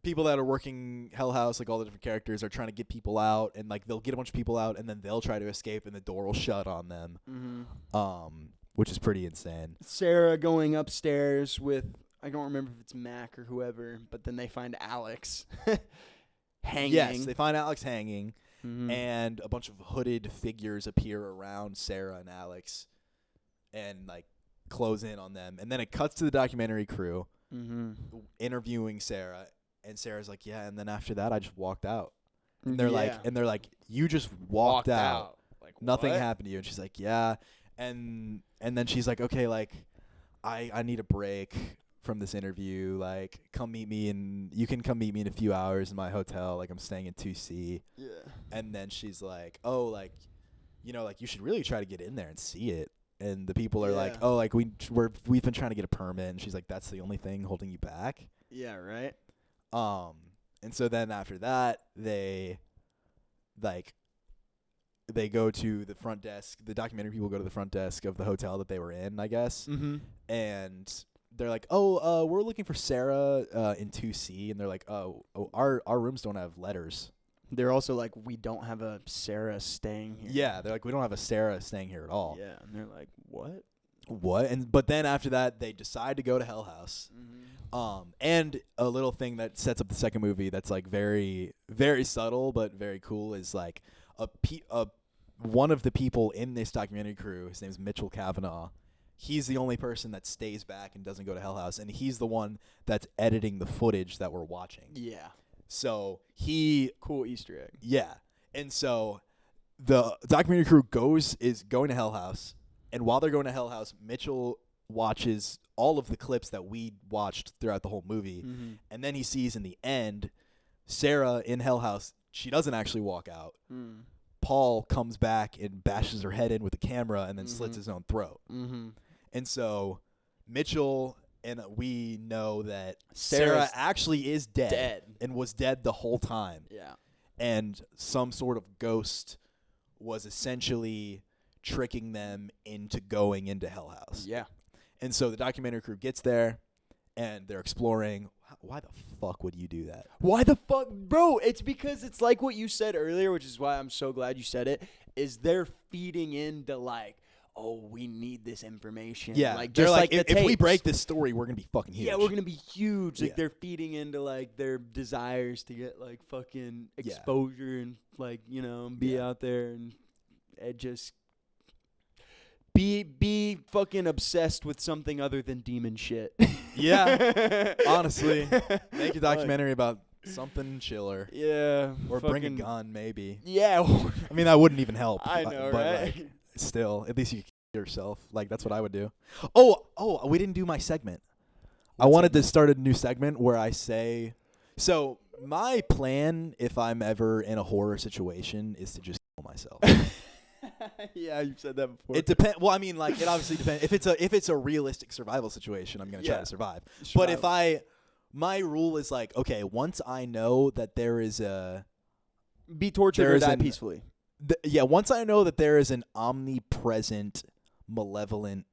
people that are working Hell House, like all the different characters, are trying to get people out, and like they'll get a bunch of people out, and then they'll try to escape, and the door will shut on them. Which is pretty insane. Sara going upstairs with, I don't remember if it's Mac or whoever, but then they find Alex hanging. Yes, they find Alex hanging, and a bunch of hooded figures appear around Sara and Alex and like close in on them. And then it cuts to the documentary crew interviewing Sara, and Sarah's like, "Yeah, and then after that I just walked out." And they're like, "You just walked out. Like, nothing what? happened to you." And she's like, "Yeah." And then she's like, "Okay, like I need a break from this interview. Like, come meet me, and you can come meet me in a few hours in my hotel. Like, I'm staying in 2C. Yeah. And then she's like, oh, like, you know, like, you should really try to get in there and see it. And the people are like, oh, like, we've been trying to get a permit. And she's like, that's the only thing holding you back. Yeah, right. And so then after that, they go to the front desk. The documentary people go to the front desk of the hotel that they were in, I guess. Mm-hmm. And they're like, oh, we're looking for Sara in 2C. And they're like, oh, our rooms don't have letters. They're also like, we don't have a Sara staying here. Yeah, they're like, we don't have a Sara staying here at all. Yeah, and they're like, what? But then after that, they decide to go to Hell House. Mm-hmm. And a little thing that sets up the second movie that's like very, very subtle but very cool is like one of the people in this documentary crew. His name is Mitchell Cavanaugh. He's the only person that stays back and doesn't go to Hell House, and he's the one that's editing the footage that we're watching. Yeah. So cool Easter egg. Yeah. And so the documentary crew is going to Hell House, and while they're going to Hell House, Mitchell watches all of the clips that we watched throughout the whole movie, and then he sees in the end Sara in Hell House. She doesn't actually walk out. Paul comes back and bashes her head in with the camera and then slits his own throat. And so Mitchell and we know that Sara actually is dead and was dead the whole time. Yeah. And some sort of ghost was essentially tricking them into going into Hell House. Yeah. And so the documentary crew gets there, and they're exploring. Why the fuck would you do that? Why the fuck? Bro, it's because it's like what you said earlier, which is why I'm so glad you said it, is they're feeding into like, oh, we need this information. Yeah. Like, just like if we break this story, we're going to be fucking huge. Yeah, we're going to be huge. Like, Yeah. they're feeding into, like, their desires to get, like, fucking exposure and, like, you know, be out there and just be fucking obsessed with something other than demon shit. Yeah. Honestly. Make a documentary about something chiller. Yeah. Or bring a gun, maybe. Yeah. I mean, that wouldn't even help. I know, but right? Like, still, at least you kill yourself. Like, that's what I would do. Oh, we didn't do my segment. I wanted to start a new segment where I say, so my plan, if I'm ever in a horror situation, is to just kill myself. Yeah, you've said that before. It depends. Well, I mean, like, it obviously depends. If it's a realistic survival situation, I'm gonna try to survive. But if my rule is like, okay, once I know that there is be tortured or die peacefully. Once I know that there is an omnipresent, malevolent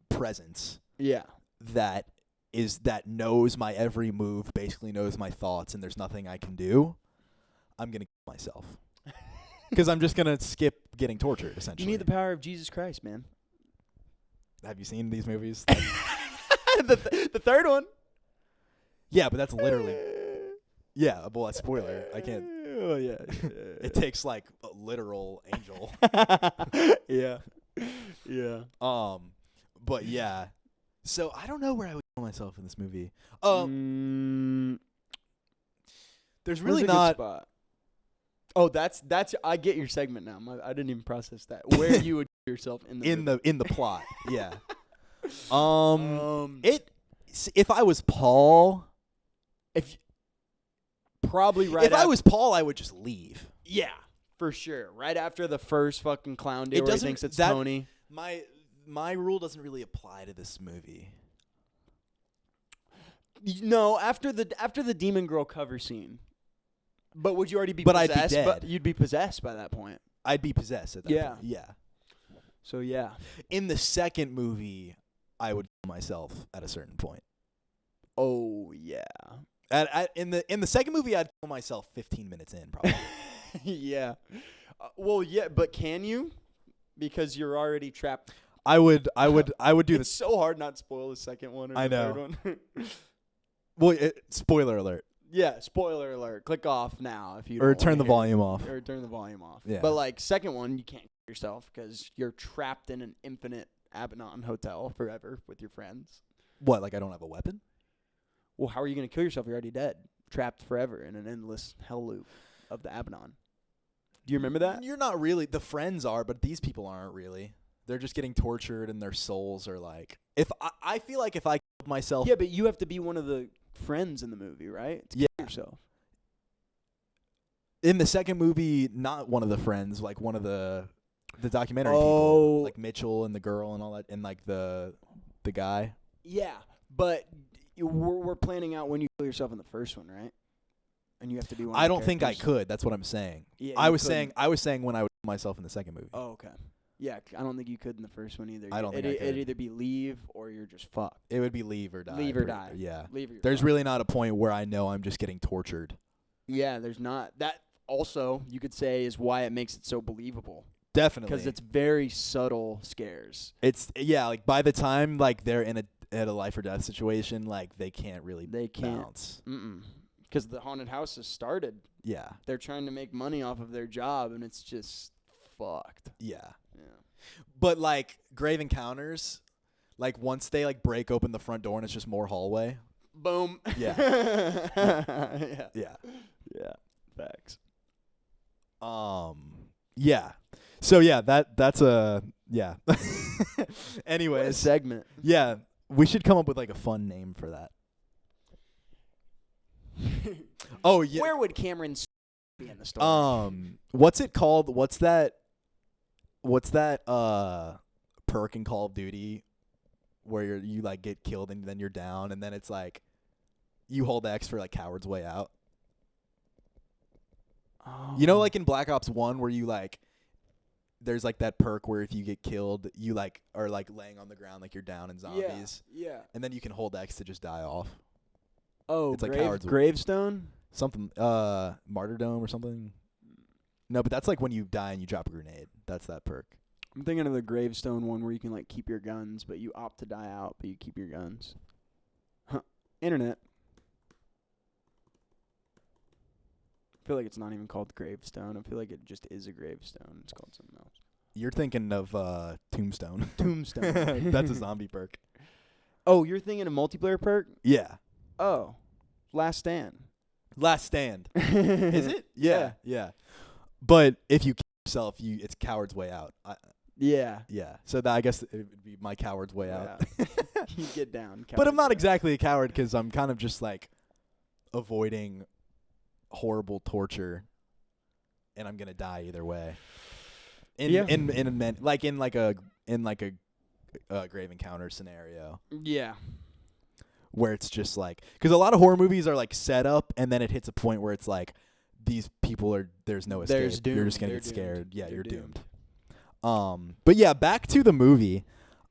presence, that knows my every move, basically knows my thoughts, and there's nothing I can do, I'm gonna kill myself. Because I'm just gonna skip getting tortured. Essentially, you need the power of Jesus Christ, man. Have you seen these movies? the third one. Yeah, but that's literally. Yeah, well, that's spoiler. I can't. Oh yeah. It takes like a literal angel. Yeah. Yeah. But yeah. So I don't know where I would kill myself in this movie. There's really not. A good spot? Oh, that's. I get your segment now. I didn't even process that. Where you would kill yourself in the plot. Yeah. If I was Paul. Probably right. If I was Paul, I would just leave. Yeah, for sure. Right after the first fucking clown deal, where he thinks it's Tony. My rule doesn't really apply to this movie. No, after the demon girl cover scene. But would you already be possessed? I'd be dead. But you'd be possessed by that point. I'd be possessed at that point. Yeah. So yeah. In the second movie, I would kill myself at a certain point. Oh yeah. In the second movie, I'd kill myself 15 minutes in, probably. Yeah. Well, yeah, but can you? Because you're already trapped. I would do It's so hard not to spoil the second one or the third one. Well, spoiler alert. Yeah, spoiler alert. Click off now if you or turn the volume off. Or turn the volume off. Yeah. But like second one, you can't kill yourself because you're trapped in an infinite Abaddon Hotel forever with your friends. What? Like I don't have a weapon? Well, how are you going to kill yourself? You're already dead, trapped forever in an endless hell loop of the Abaddon. Do you remember that? You're not really. The friends are, but these people aren't really. They're just getting tortured, and their souls are like. If I feel like if I killed myself. Yeah, but you have to be one of the friends in the movie, right? To kill yourself. In the second movie, not one of the friends, like one of the documentary people, like Mitchell and the girl and all that, and like the guy. Yeah, but we're planning out when you kill yourself in the first one, right? And you have to be one. I don't think I could. That's what I'm saying. Yeah, I was saying when I would kill myself in the second movie. Oh, okay. Yeah, I don't think you could in the first one either. I don't think I could. It'd either be leave or you're just fucked. It would be leave or die. Leave or die. Yeah. Leave or There's die. really not a point where I know I'm just getting tortured. Yeah, there's not. That also, you could say, is why it makes it so believable. Definitely. Because it's very subtle scares. It's, like, by the time, like, they're in a life or death situation, like, they can't really bounce. Because the haunted house has started. Yeah. They're trying to make money off of their job, and it's just fucked. Yeah. Yeah. But, like, Grave Encounters, like, once they, like, break open the front door and it's just more hallway. Boom. Yeah. Yeah. Yeah. Facts. Yeah. So, yeah, that's a, yeah. Anyways. What a segment. Yeah. We should come up with, like, a fun name for that. Oh, yeah. Where would Cameron be in the story? What's it called? What's that perk in Call of Duty where you like get killed and then you're down and then it's like you hold X for like Coward's Way Out. Oh. You know, like in Black Ops 1 where you like there's like that perk where if you get killed you like are like laying on the ground like you're down in zombies. Yeah. And then you can hold X to just die off. Oh, it's like Gravestone? Something Martyrdom or something. No, but that's like when you die and you drop a grenade. That's that perk. I'm thinking of the Gravestone one where you can like keep your guns, but you opt to die out, but you keep your guns. Huh. Internet. I feel like it's not even called Gravestone. I feel like it just is a gravestone. It's called something else. You're thinking of Tombstone. Tombstone. That's a zombie perk. Oh, you're thinking of multiplayer perk? Yeah. Oh, Last Stand. Last Stand. Is it? Yeah. But if you kill yourself, it's Coward's Way Out. Yeah. Yeah. So I guess it would be my Coward's Way Out. You get down. But I'm not exactly a coward because I'm kind of just like avoiding horrible torture, and I'm gonna die either way. In a grave encounter scenario. Yeah. Where it's just like, because a lot of horror movies are like set up, and then it hits a point where it's like, these people there's no escape. You're just gonna get scared. Yeah, you're doomed. But yeah, back to the movie.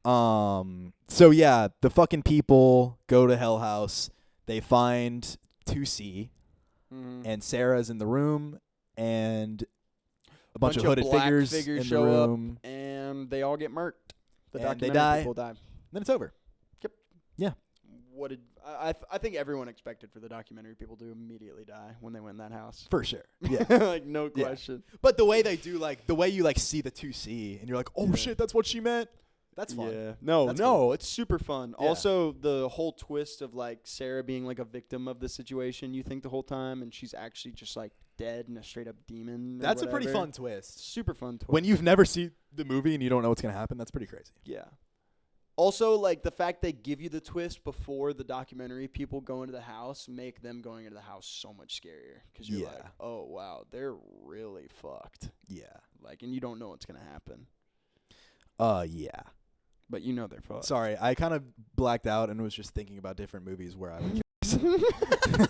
So yeah, the fucking people go to Hell House. They find 2C, and Sarah's in the room, and a bunch of hooded figures in the room, and they all get murked. And they die. People die. Then it's over. Yep. Yeah. What did I think everyone expected for the documentary people to immediately die when they went in that house. For sure. Yeah. Like no question. Yeah. But the way they do, like the way you like see the 2C and you're like, oh shit, that's what she meant. That's fun. Yeah. No, cool. It's super fun. Yeah. Also, the whole twist of like Sara being like a victim of the situation you think the whole time, and she's actually just like dead and a straight up demon. That's a pretty fun twist. Super fun twist. When you've never seen the movie and you don't know what's gonna happen, that's pretty crazy. Yeah. Also, like the fact they give you the twist before the documentary people go into the house make them going into the house so much scarier because you're like, oh wow, they're really fucked. Yeah. Like, and you don't know what's gonna happen. Yeah. But you know they're fucked. Sorry, I kind of blacked out and was just thinking about different movies where I would kill myself.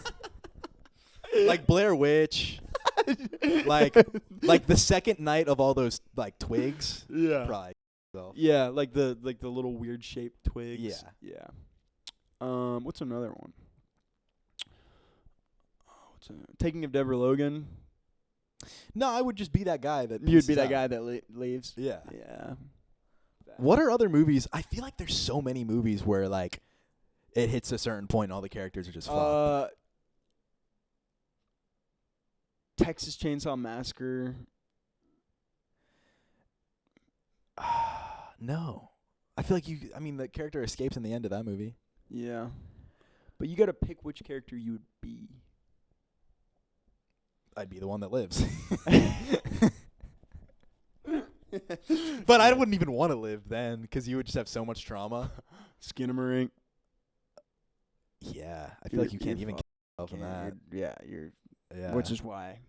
Like Blair Witch. like the second night of all those like twigs. Yeah. Probably. Yeah, like the little weird shaped twigs. Yeah. Yeah. What's another one? Taking of Deborah Logan. No, I would just be that guy that. You'd be that guy that leaves. Yeah. Yeah. What are other movies? I feel like there's so many movies where like it hits a certain point and all the characters are just fucked. Texas Chainsaw Massacre. No. I feel like the character escapes in the end of that movie. Yeah. But you got to pick which character you would be. I'd be the one that lives. But I wouldn't even want to live then because you would just have so much trauma. Skinamarink. Yeah, I feel like you can't even get yourself in that. Yeah. Which is why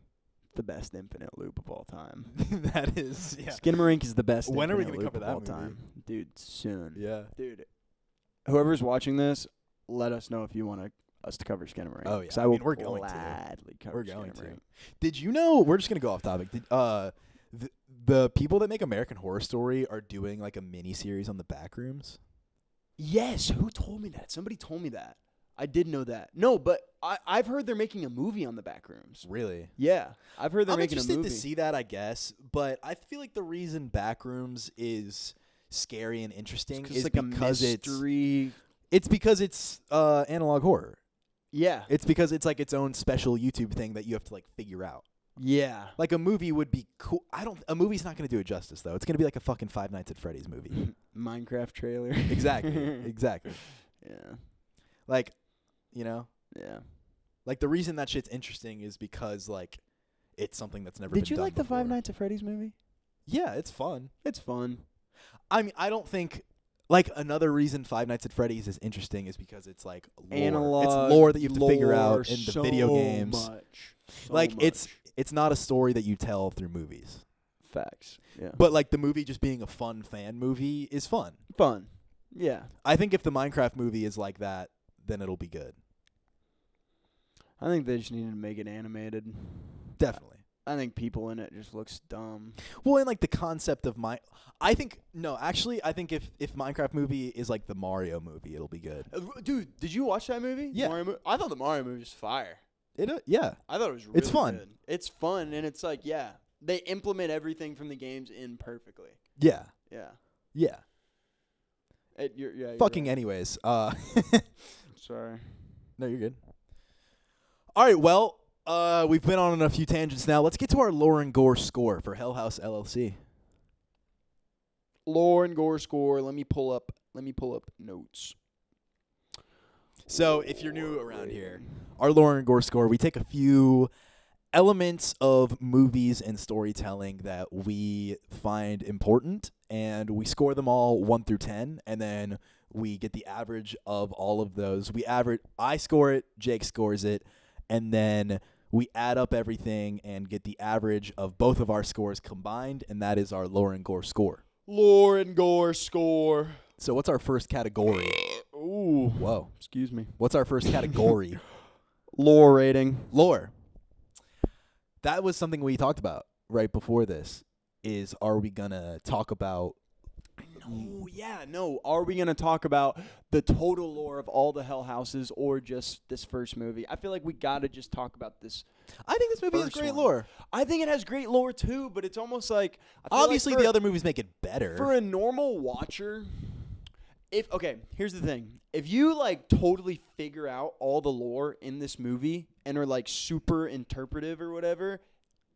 the best infinite loop of all time. That is, yeah. Skinamarink is the best. When are we going to cover that all movie? time, dude? Soon. Yeah, dude. Whoever's watching this, let us know if you want us to cover Skinamarink. Oh yeah, I will we're going gladly to. cover We're going Skinamarink. to. Did you know? We're just gonna go off topic. The people that make American Horror Story are doing like a mini series on the Backrooms? Yes. Who told me that? Somebody told me that. I did know that. No, but I've heard they're making a movie on the Backrooms. Really? Yeah, I've heard they're making a movie. I'm interested to see that, I guess. But I feel like the reason Backrooms is scary and interesting is like because a mystery. It's because it's analog horror. Yeah. It's because it's like its own special YouTube thing that you have to like figure out. Yeah. Like a movie would be cool. A movie's not going to do it justice though. It's going to be like a fucking Five Nights at Freddy's movie. Minecraft trailer. Exactly. Yeah. Like, you know? Yeah. Like the reason that shit's interesting is because like it's something that's never been done before. Did you like the Five Nights at Freddy's movie? Yeah, it's fun. It's fun. I mean, I don't think like another reason Five Nights at Freddy's is interesting is because it's like lore. Analog. It's lore that you have to figure out in the video games. So like much. it's not a story that you tell through movies. Facts. Yeah. But like the movie just being a fun fan movie is fun. Fun. Yeah. I think if the Minecraft movie is like that, then it'll be good. I think they just needed to make it animated. Definitely. I think people in it just looks dumb. Well, and like the concept of I think if Minecraft movie is like the Mario movie, it'll be good. Dude, did you watch that movie? Yeah. I thought the Mario movie was fire. Yeah. I thought it was really It's fun. good. It's fun, and it's like, yeah, they implement everything from the games in perfectly. Yeah. Yeah. Yeah. You're Fucking right. anyways. Sorry. No, you're good. All right, well, we've been on a few tangents now. Let's get to our Lore and Gore score for House LLC. Lore and Gore score. Let me pull up notes. So, if you're new around here, our Lore and Gore score, we take a few elements of movies and storytelling that we find important, and we score them all 1 through 10, and then we get the average of all of those. I score it, Jake scores it, and then we add up everything and get the average of both of our scores combined, and that is our Lore and Gore score. Lore and Gore score. So what's our first category? Ooh. Whoa. Excuse me. What's our first category? Lore rating. Lore. That was something we talked about right before this, is are we going to talk about... No. Are we going to talk about the total lore of all the Hell Houses or just this first movie? I feel like we got to just talk about this. I think this movie has great lore. I think it has great lore too, but it's almost like... Obviously, the other movies make it better. For a normal watcher... here's the thing. If you like totally figure out all the lore in this movie and are like super interpretive or whatever,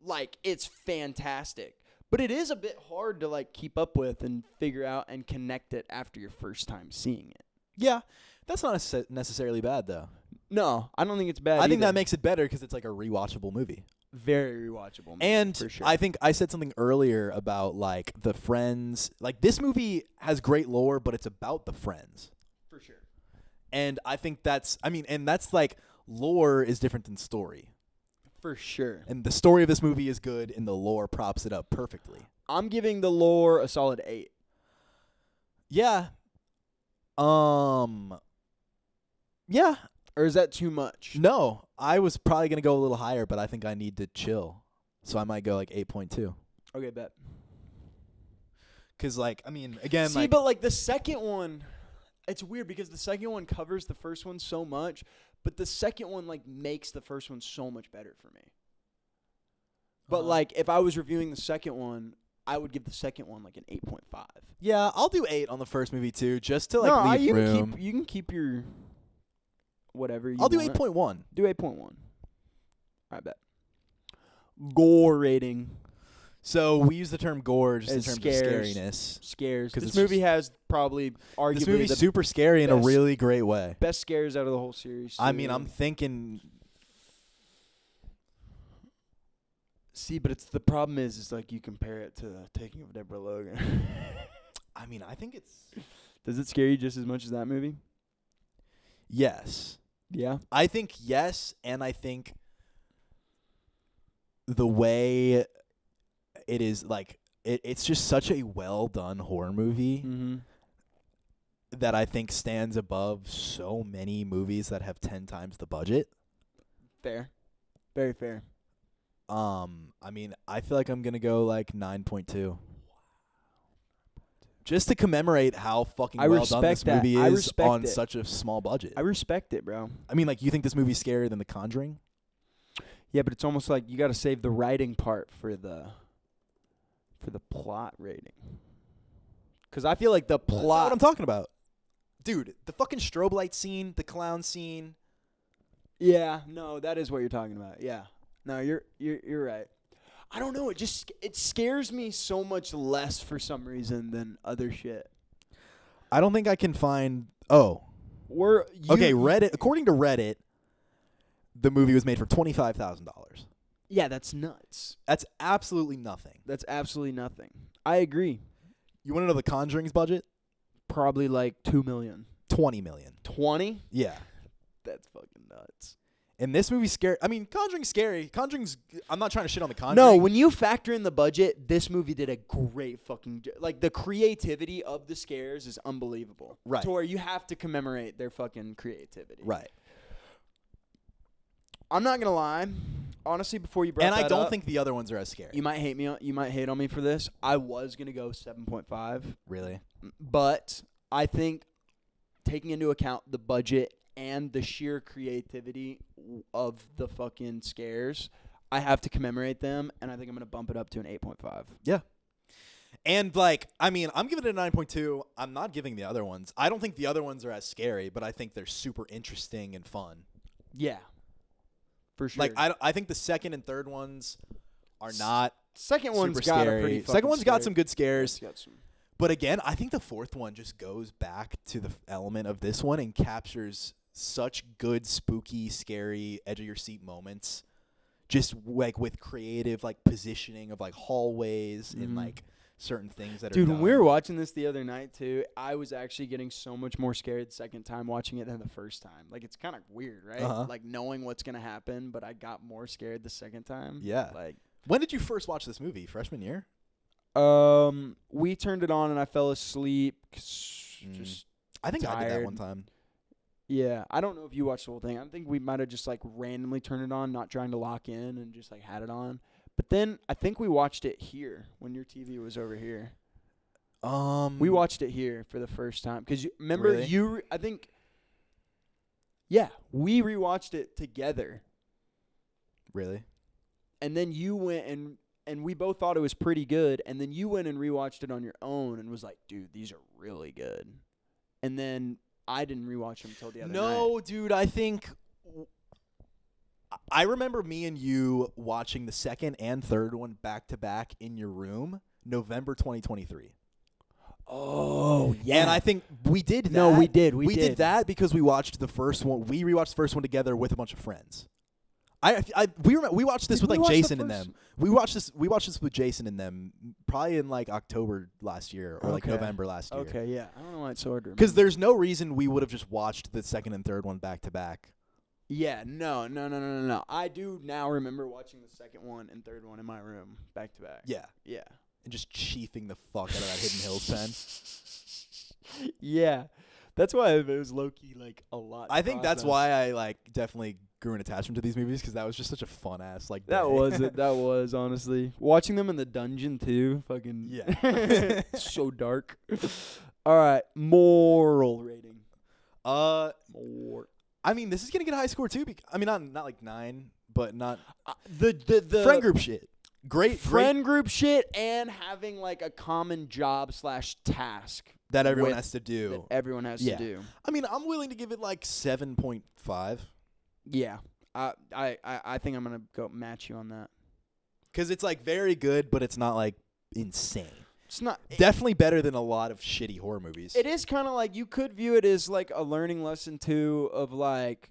like it's fantastic. But it is a bit hard to like keep up with and figure out and connect it after your first time seeing it. Yeah, that's not necessarily bad though. No, I don't think it's bad. I think that makes it better because it's like a rewatchable movie. Very rewatchable movie, and for sure. I think I said something earlier about like the Friends. Like this movie has great lore, but it's about the Friends. For sure. And I think that's like lore is different than story. For sure. And the story of this movie is good, and the lore props it up perfectly. I'm giving the lore a solid 8. Yeah. Yeah. Or is that too much? No. I was probably going to go a little higher, but I think I need to chill. So I might go like 8.2. Okay, bet. Because, like, I mean, again, see, but like the second one, it's weird because the second one covers the first one so much, but the second one like makes the first one so much better for me. But like if I was reviewing the second one, I would give the second one like an 8.5. Yeah, I'll do 8 on the first movie too, just to like leave room. You can keep your whatever. I'll do 8.1. Do 8.1. I bet. Gore rating. So we use the term gore just in As terms scares. of scariness. Scares. 'Cause This it's movie just- has probably arguably This movie's the super scary in a best- really great way. best scares out of the whole series. I mean, too. I'm thinking... See, but the problem is like you compare it to Taking of Deborah Logan. I mean, I think it's... Does it scare you just as much as that movie? Yes. Yeah? I think yes, and I think the way it is, like, it's just such a well-done horror movie that I think stands above so many movies that have 10 times the budget. Fair. Very fair. I mean, I feel like I'm going to go, like, 9.2. Just to commemorate how fucking well done this movie is on such a small budget. I respect it, bro. I mean, like, you think this movie's scarier than The Conjuring? Yeah, but it's almost like you got to save the writing part for the plot rating. Because I feel like the plot... That's not what I'm talking about. Dude, the fucking strobe light scene, the clown scene. Yeah, no, that is what you're talking about. Yeah. No, you're right. I don't know. It scares me so much less for some reason than other shit. I don't think I can find. Oh, Reddit. According to Reddit, the movie was made for $25,000. Yeah, that's nuts. That's absolutely nothing. That's absolutely nothing. I agree. You want to know the Conjuring's budget? Probably like $2 million. $20 million. 20? Yeah. That's fucking nuts. And this movie's scary. I mean, Conjuring's scary. I'm not trying to shit on the Conjuring. No, when you factor in the budget, this movie did a great fucking... Like, the creativity of the scares is unbelievable. Right. To where you have to commemorate their fucking creativity. Right. I'm not going to lie. Honestly, before you brought that up... And I don't think the other ones are as scary. You might hate on me for this. I was going to go 7.5. Really? But I think taking into account the budget and the sheer creativity of the fucking scares, I have to commemorate them, and I think I'm going to bump it up to an 8.5. Yeah. And, like, I mean, I'm giving it a 9.2. I'm not giving the other ones. I don't think the other ones are as scary, but I think they're super interesting and fun. Yeah. For sure. Like, I think the second and third ones are not Second one's super got scary. a pretty Second one's got scary. some good scares. It's got some. But again, I think the fourth one just goes back to the element of this one and captures such good, spooky, scary, edge-of-your-seat moments. Just, like, with creative, like, positioning of, like, hallways and, like, certain things that are Dude, done. when we were watching this the other night, too, I was actually getting so much more scared the second time watching it than the first time. Like, it's kind of weird, right? Uh-huh. Like, knowing what's going to happen, but I got more scared the second time. Yeah. Like, when did you first watch this movie? Freshman year? We turned it on and I fell asleep. Just I think I did that tired. one time. Yeah, I don't know if you watched the whole thing. I think we might have just like randomly turned it on, not trying to lock in, and just like had it on. But then I think we watched it here when your TV was over here. We watched it here for the first time because remember really? I think. Yeah, we rewatched it together. Really? And then you went and we both thought it was pretty good. And then you went and rewatched it on your own and was like, dude, these are really good. And then I didn't rewatch them until the other night. No, dude, I think I remember me and you watching the second and third one back to back in your room, November 2023. Oh, yeah. And I think we did that. No, we did. We did that because we watched the first one. We rewatched the first one together with a bunch of friends. We watched this with like Jason and them. We watched this with Jason and them probably in like October last year or like November last year. Okay, yeah. I don't know why it's so hard to remember. Because there's no reason we would have just watched the second and third one back to back. Yeah, no. I do now remember watching the second one and third one in my room back to back. Yeah. Yeah. And just chiefing the fuck out of that Hidden Hills pen. Yeah. That's why it was low-key, like, a lot. I think that's why I, like, definitely grew an attachment to these movies, because that was just such a fun-ass, like, That day. was it. That was, honestly. Watching them in the dungeon, too. Fucking. Yeah. So dark. All right. Moral rating. More. I mean, this is going to get a high score, too. I mean, not like 9, but not. The friend group shit. Great. Friend group shit and having, like, a common job / task. That everyone has to do. That everyone has to do. I mean, I'm willing to give it like 7.5. Yeah. I think I'm going to go match you on that. Because it's like very good, but it's not like insane. It's not. Definitely better than a lot of shitty horror movies. It is kind of like you could view it as like a learning lesson too of like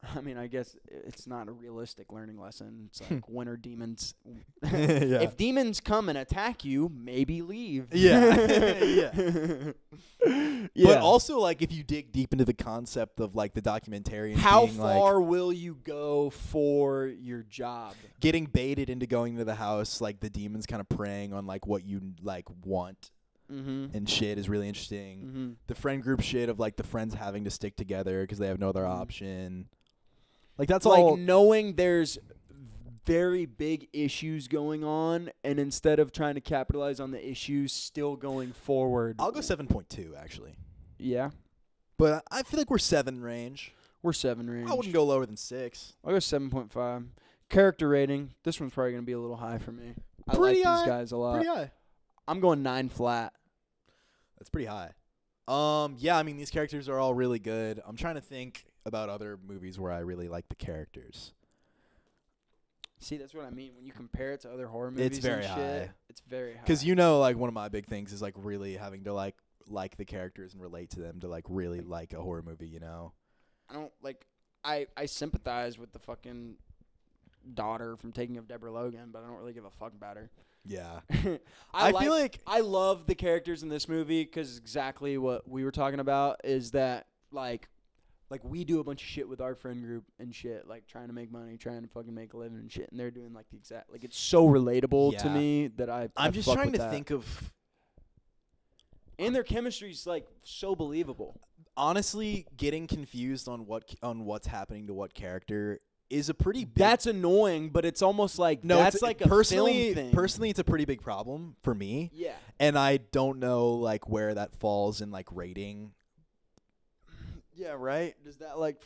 I mean, I guess it's not a realistic learning lesson. It's like, when are demons? Yeah. If demons come and attack you, maybe leave. Yeah. Yeah. But also, like, if you dig deep into the concept of, like, the documentarian how being, far like, will you go for your job? getting baited into going to the house, like, the demons kind of preying on, like, what you, like, want. And shit is really interesting. The friend group shit of, like, the friends having to stick together because they have no other option. Like, that's like all. Knowing there's very big issues going on, and instead of trying to capitalize on the issues, still going forward. I'll go 7.2, actually. Yeah. But I feel like we're 7 range. We're 7 range. I wouldn't go lower than 6. I'll go 7.5. Character rating. This one's probably going to be a little high for me. I like these guys a lot. Pretty high. I'm going 9 flat. That's pretty high. Yeah, I mean, these characters are all really good. I'm trying to think about other movies where I really like the characters. See, that's what I mean. When you compare it to other horror movies, It's very and shit, high. It's very high. Because, you know, like, one of my big things is, like, really having to, like the characters and relate to them to, like, really like a horror movie, you know? I don't, like, I sympathize with the fucking daughter from Taking of Deborah Logan, but I don't really give a fuck about her. Yeah. I feel like I love the characters in this movie because exactly what we were talking about is that, like we do a bunch of shit with our friend group and shit, like trying to make money, trying to fucking make a living and shit, and they're doing, like, the exact, like, it's so relatable to me that I'm just trying to think of. And their chemistry's, like, so believable. Honestly, getting confused on what's happening to what character is a pretty big... That's annoying, but it's almost like that's like a personally, film thing. Personally, it's a pretty big problem for me. Yeah. And I don't know, like, where that falls in, like, rating. Yeah, right? Does that, like,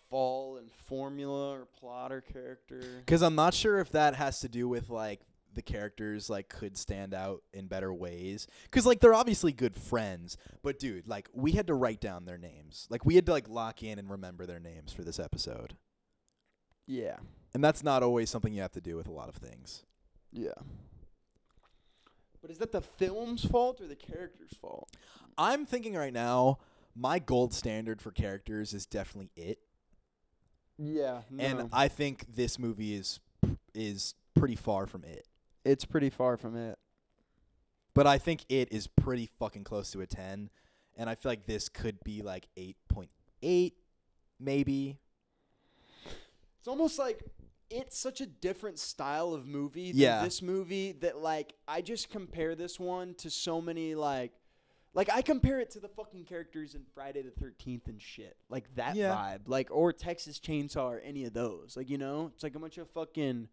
fall in formula or plot or character? Because I'm not sure if that has to do with, like, the characters, like, could stand out in better ways. Because, like, they're obviously good friends. But, dude, like, we had to write down their names. Like, we had to, like, lock in and remember their names for this episode. Yeah. And that's not always something you have to do with a lot of things. Yeah. But is that the film's fault or the character's fault? I'm thinking right now, my gold standard for characters is definitely It. Yeah. No. And I think this movie is pretty far from It. It's pretty far from It. But I think It is pretty fucking close to a 10. And I feel like this could be like 8.8, maybe. It's almost like it's such a different style of movie than this movie that, like, I just compare this one to so many, like I compare it to the fucking characters in Friday the 13th and shit. Like, that vibe. Like, or Texas Chainsaw or any of those. Like, you know? It's like a bunch of fucking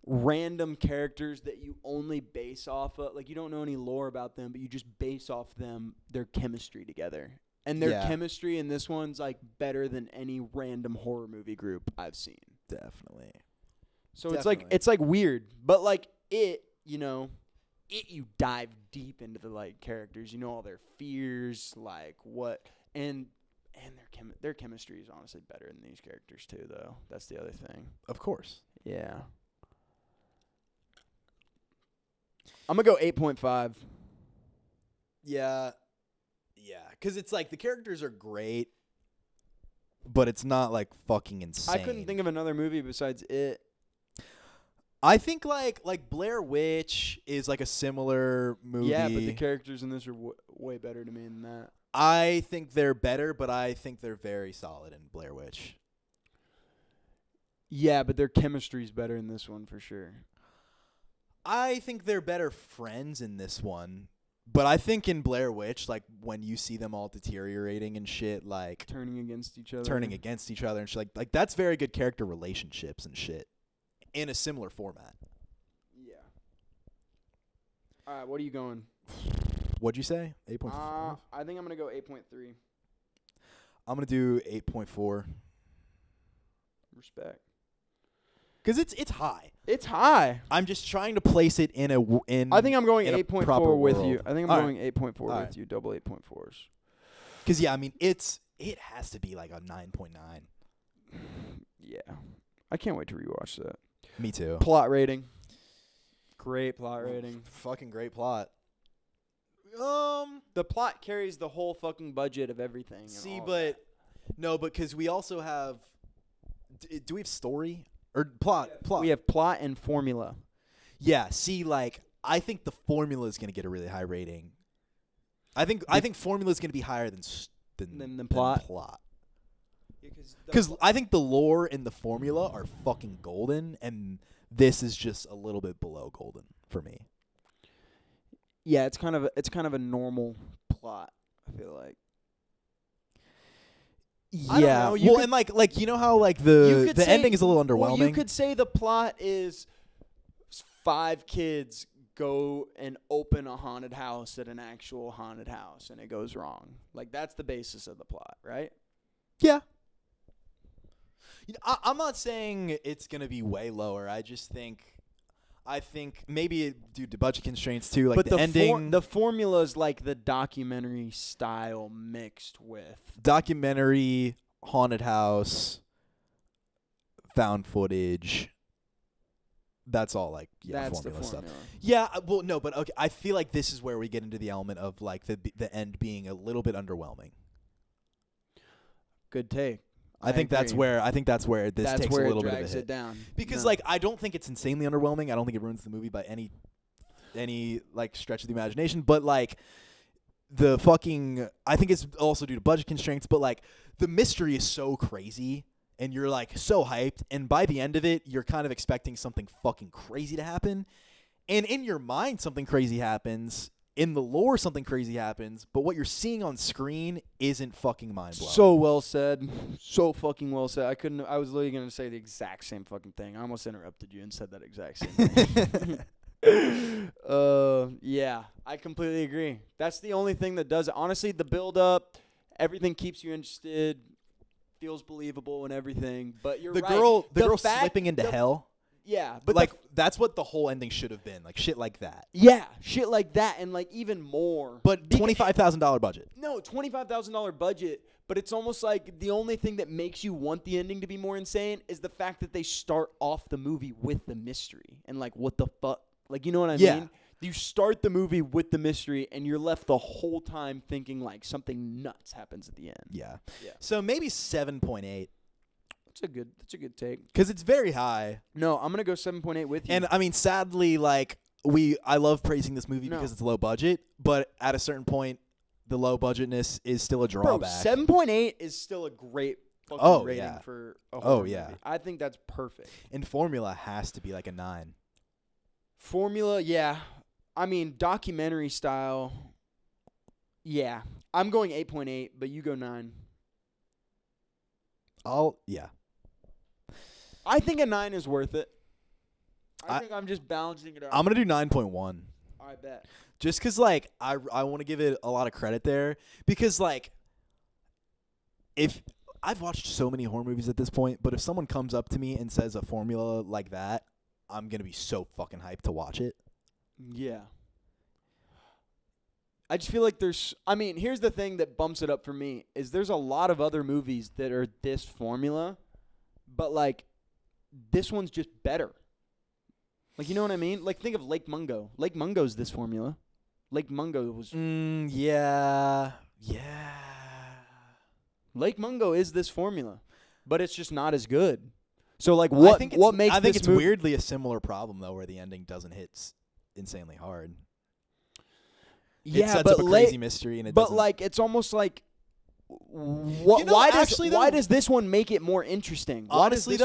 random characters that you only base off of. Like, you don't know any lore about them, but you just base off their chemistry together. And their chemistry in this one's, like, better than any random horror movie group I've seen. Definitely. So it's like weird. But, like, you know, you dive deep into the, like, characters. You know all their fears, like, what. And their chemistry is honestly better than these characters, too, though. That's the other thing. Of course. Yeah. I'm going to go 8.5. Yeah. Yeah, because it's like the characters are great, but it's not, like, fucking insane. I couldn't think of another movie besides It. I think, like Blair Witch is, like, a similar movie. Yeah, but the characters in this are way better to me than that. I think they're better, but I think they're very solid in Blair Witch. Yeah, but their chemistry's better in this one for sure. I think they're better friends in this one. But I think in Blair Witch, like, when you see them all deteriorating and shit, like... Turning against each other and shit, like, that's very good character relationships and shit. In a similar format. Yeah. All right, what are you going? What'd you say? 8.5? I think I'm going to go 8.3. I'm going to do 8.4. Respect. Because it's high. It's high. I'm just trying to place it in I think I'm going 8.4 with you. I think I'm going 8.4 with you. Double 8.4s. Because, yeah, I mean, it has to be like a 9.9. Yeah. I can't wait to rewatch that. Me too. Plot rating. Great plot rating. Fucking great plot. The plot carries the whole fucking budget of everything. See, but No, because we also have. Do we have story or plot? Plot. We have plot and formula. Yeah. See, like I think the formula is going to get a really high rating. I think formula is going to be higher than plot. Because I think the lore and the formula are fucking golden, and this is just a little bit below golden for me. Yeah, it's kind of a normal plot, I feel like. Yeah. Well, and like you know how like the ending is a little underwhelming. Well, you could say the plot is 5 kids go and open a haunted house at an actual haunted house, and it goes wrong. Like that's the basis of the plot, right? Yeah. I'm not saying it's gonna be way lower. I think maybe due to budget constraints too. Like but the ending, the formula is like the documentary style mixed with documentary, haunted house, found footage. That's all like that's formula the stuff. formula. Yeah, well, no, but okay. I feel like this is where we get into the element of like the end being a little bit underwhelming. Good take. I think that's where this takes a little bit of a hit. It down. Because like I don't think it's insanely underwhelming. I don't think it ruins the movie by any like stretch of the imagination. But like I think it's also due to budget constraints. But like the mystery is so crazy, and you're like so hyped, and by the end of it, you're kind of expecting something fucking crazy to happen, and in your mind, something crazy happens. In the lore, something crazy happens, but what you're seeing on screen isn't fucking mind-blowing. So well said. So fucking well said. I was literally going to say the exact same fucking thing. I almost interrupted you and said that exact same thing. Yeah, I completely agree. That's the only thing that does it. Honestly, the build-up, everything keeps you interested, feels believable and everything, but you're right. The girl slipping into hell. Yeah, but like that's what the whole ending should have been, like shit like that. Yeah, shit like that, and like even more. But $25,000 budget. No, $25,000 budget. But it's almost like the only thing that makes you want the ending to be more insane is the fact that they start off the movie with the mystery and like what the fuck, like you know what I mean? You start the movie with the mystery, and you're left the whole time thinking like something nuts happens at the end. Yeah. So maybe 7.8. That's a good take. Because it's very high. No, I'm gonna go 7.8 with you. And I mean, sadly, like I love praising this movie because it's low budget, but at a certain point, the low budgetness is still a drawback. Bro, 7.8 is still a great fucking rating for a horror movie. I think that's perfect. And formula has to be like a 9. Formula, yeah. I mean, documentary style, yeah. I'm going 8.8, but you go 9. I think a 9 is worth it. I think I'm just balancing it out. I'm going to do 9.1. I bet. Just because, like, I want to give it a lot of credit there. Because, like, if I've watched so many horror movies at this point, but if someone comes up to me and says a formula like that, I'm going to be so fucking hyped to watch it. Yeah. I just feel like here's the thing that bumps it up for me, is there's a lot of other movies that are this formula, but, like, this one's just better. Like, you know what I mean? Like, think of Lake Mungo. Lake Mungo's this formula. Lake Mungo was... yeah. Lake Mungo is this formula, but it's just not as good. So, like, what makes this movie... I think it's weirdly a similar problem, though, where the ending doesn't hit insanely hard. Yeah, it sets up a crazy mystery, and it doesn't... But, like, it's almost like... Why does this one make it more interesting? Honestly,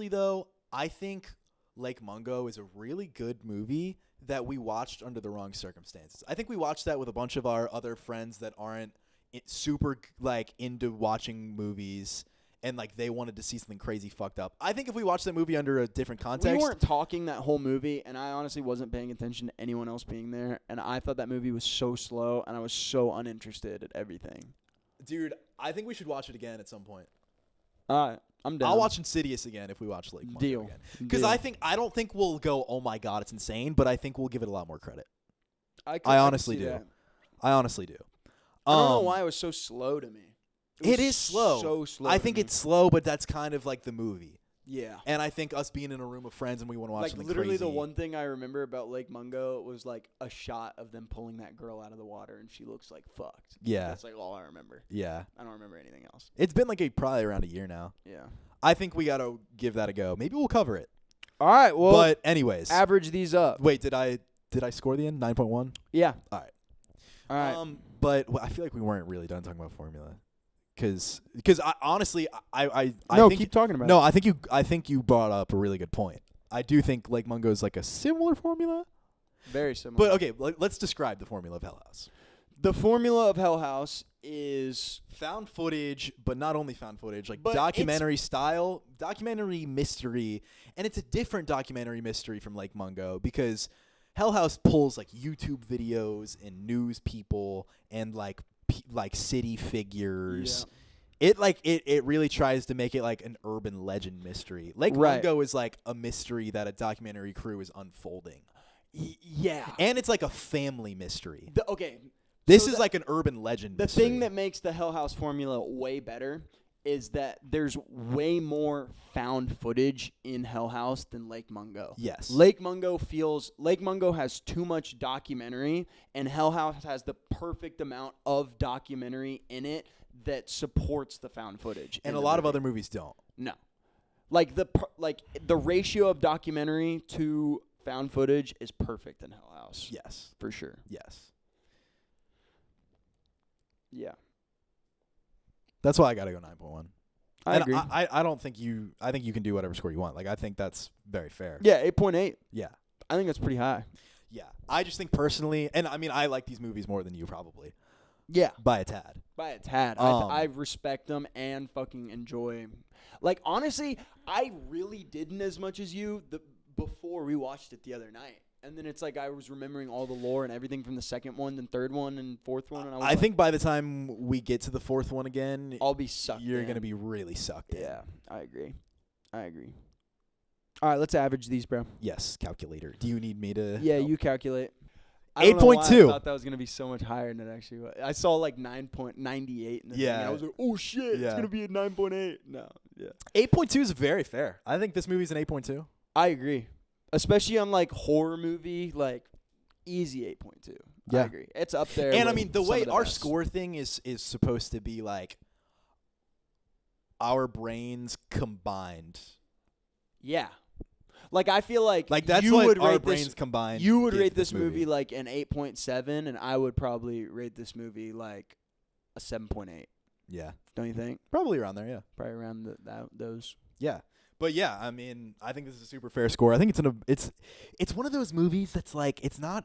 though, I think Lake Mungo is a really good movie that we watched under the wrong circumstances. I think we watched that with a bunch of our other friends that aren't super, like, into watching movies, and, like, they wanted to see something crazy fucked up. I think if we watched that movie under a different context... We weren't talking that whole movie, and I honestly wasn't paying attention to anyone else being there, and I thought that movie was so slow, and I was so uninterested at everything. Dude, I think we should watch it again at some point. All right, I'm down. I'll watch Insidious again if we watch Lake Mungo Deal. again. Because I don't think we'll go, oh my god, it's insane, but I think we'll give it a lot more credit. I honestly do. That. I honestly do. I don't know why it was so slow to me. It is slow. So slow. I think it's slow, but that's kind of like the movie. Yeah. And I think us being in a room of friends and we want to watch like something literally crazy. the one thing I remember about Lake Mungo was like a shot of them pulling that girl out of the water and she looks like fucked. Yeah. That's like all I remember. Yeah. I don't remember anything else. It's been like probably around a year now. Yeah. I think we got to give that a go. Maybe we'll cover it. All right. Well, but anyways. average these up. Wait, did I score the end? 9.1? Yeah. All right. All right. But I feel like we weren't really done talking about formula. Because I honestly I no, think, keep talking about no, it. I think you brought up a really good point. I do think Lake Mungo is like a similar formula. Very similar. But okay, let's describe the formula of Hell House. The formula of Hell House is found footage, but not only found footage, like but documentary style, documentary mystery, and it's a different documentary mystery from Lake Mungo because Hell House pulls like YouTube videos and news people and like city figures. Yeah. It really tries to make it like an urban legend mystery. Lake Mungo is like a mystery that a documentary crew is unfolding. Yeah. And it's like a family mystery. This is like an urban legend mystery. mystery. The thing that makes the Hell House formula way better is that there's way more found footage in Hell House than Lake Mungo. Yes. Lake Mungo has too much documentary, and Hell House has the perfect amount of documentary in it that supports the found footage. And a lot of other movies don't. No. Like the ratio of documentary to found footage is perfect in Hell House. Yes. For sure. Yes. Yeah. That's why I got to go 9.1. I agree. I don't think I think you can do whatever score you want. Like, I think that's very fair. Yeah, 8.8. Yeah. I think that's pretty high. Yeah. I just think personally, and I mean, I like these movies more than you probably. Yeah. By a tad. I respect them and fucking enjoy. Like, honestly, I really didn't as much as you before we watched it the other night. And then it's like I was remembering all the lore and everything from the second one, then third one, and fourth one. And I think by the time we get to the fourth one again, I'll be sucked You're going to be really sucked in. Yeah, I agree. All right, let's average these, bro. Yes, calculator. Do you need me to? Yeah, help? You calculate. 8.2. I thought that was going to be so much higher than it actually was. I saw like 9.98 in the thing. I was like, oh, shit, it's going to be a 9.8. No, yeah. 8.2 is very fair. I think this movie's an 8.2. I agree. Especially on like horror movie, like easy 8.2. Yeah. I agree. It's up there. And with I mean, the way our best. score thing is supposed to be like our brains combined. Yeah. Like I feel like that's you like would our rate brains this, combined. You would give rate this movie like an 8.7, and I would probably rate this movie like a 7.8. Yeah. Don't you think? Probably around there, yeah. Probably around those. Yeah. But yeah, I mean, I think this is a super fair score. I think it's one of those movies that's like it's not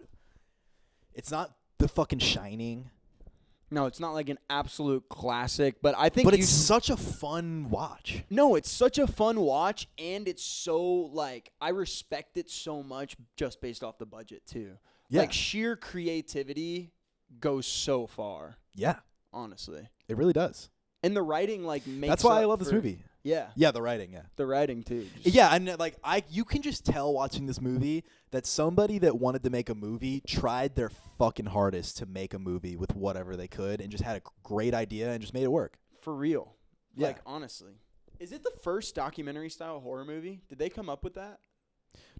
The fucking Shining. No, it's not like an absolute classic, but I think But it's such a fun watch. No, it's such a fun watch, and it's so like I respect it so much just based off the budget too. Yeah. Like sheer creativity goes so far. Yeah. Honestly. It really does. And the writing like makes That's why I up love this for- movie. Yeah. Yeah, the writing, yeah. The writing too. Yeah, and like you can just tell watching this movie that somebody that wanted to make a movie tried their fucking hardest to make a movie with whatever they could and just had a great idea and just made it work. For real. Yeah. Like honestly. Is it the first documentary style horror movie? Did they come up with that?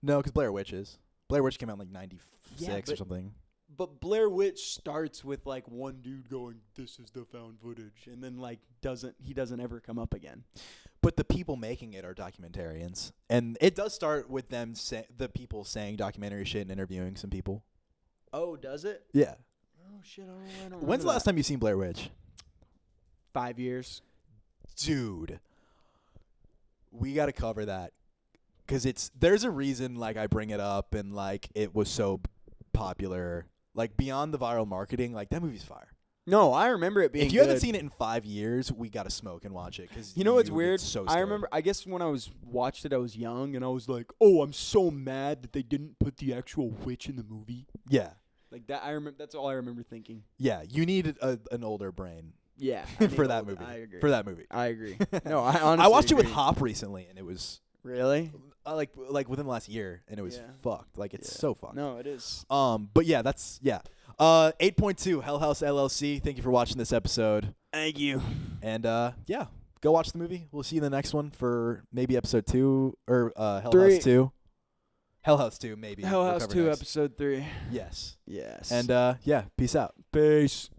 No, because Blair Witch is. Blair Witch came out in like 96 Yeah, or something. But Blair Witch starts with like one dude going, "This is the found footage," and then like he doesn't ever come up again. But the people making it are documentarians, and it does start with them the people saying documentary shit and interviewing some people. Oh, does it? Yeah. Oh shit! I don't When's the last time you seen Blair Witch? 5 years. Dude, we got to cover that because there's a reason like I bring it up and like it was so popular. Like beyond the viral marketing, like that movie's fire. No, I remember it being. If you good. haven't seen it in 5 years, we got to smoke and watch it because you know what's weird? So I remember. I guess when I watched it, I was young and I was like, "Oh, I'm so mad that they didn't put the actual witch in the movie." Yeah, like that. I remember. That's all I remember thinking. Yeah, you need an older brain. Yeah, for that movie. I agree. For that movie, I agree. No, I honestly. I watched agree. it with Hop recently, and it was really like within the last year, and it was fucked. Like it's so fucked. No, it is. But yeah, that's 8.2 Hell House LLC. Thank you for watching this episode. Thank you. And yeah, go watch the movie. We'll see you in the next one for maybe episode 2 or Hell 3. House 2. Hell House 2, maybe. Hell we'll House cover 2, next. episode 3. Yes. Yes. And, yeah, peace out. Peace.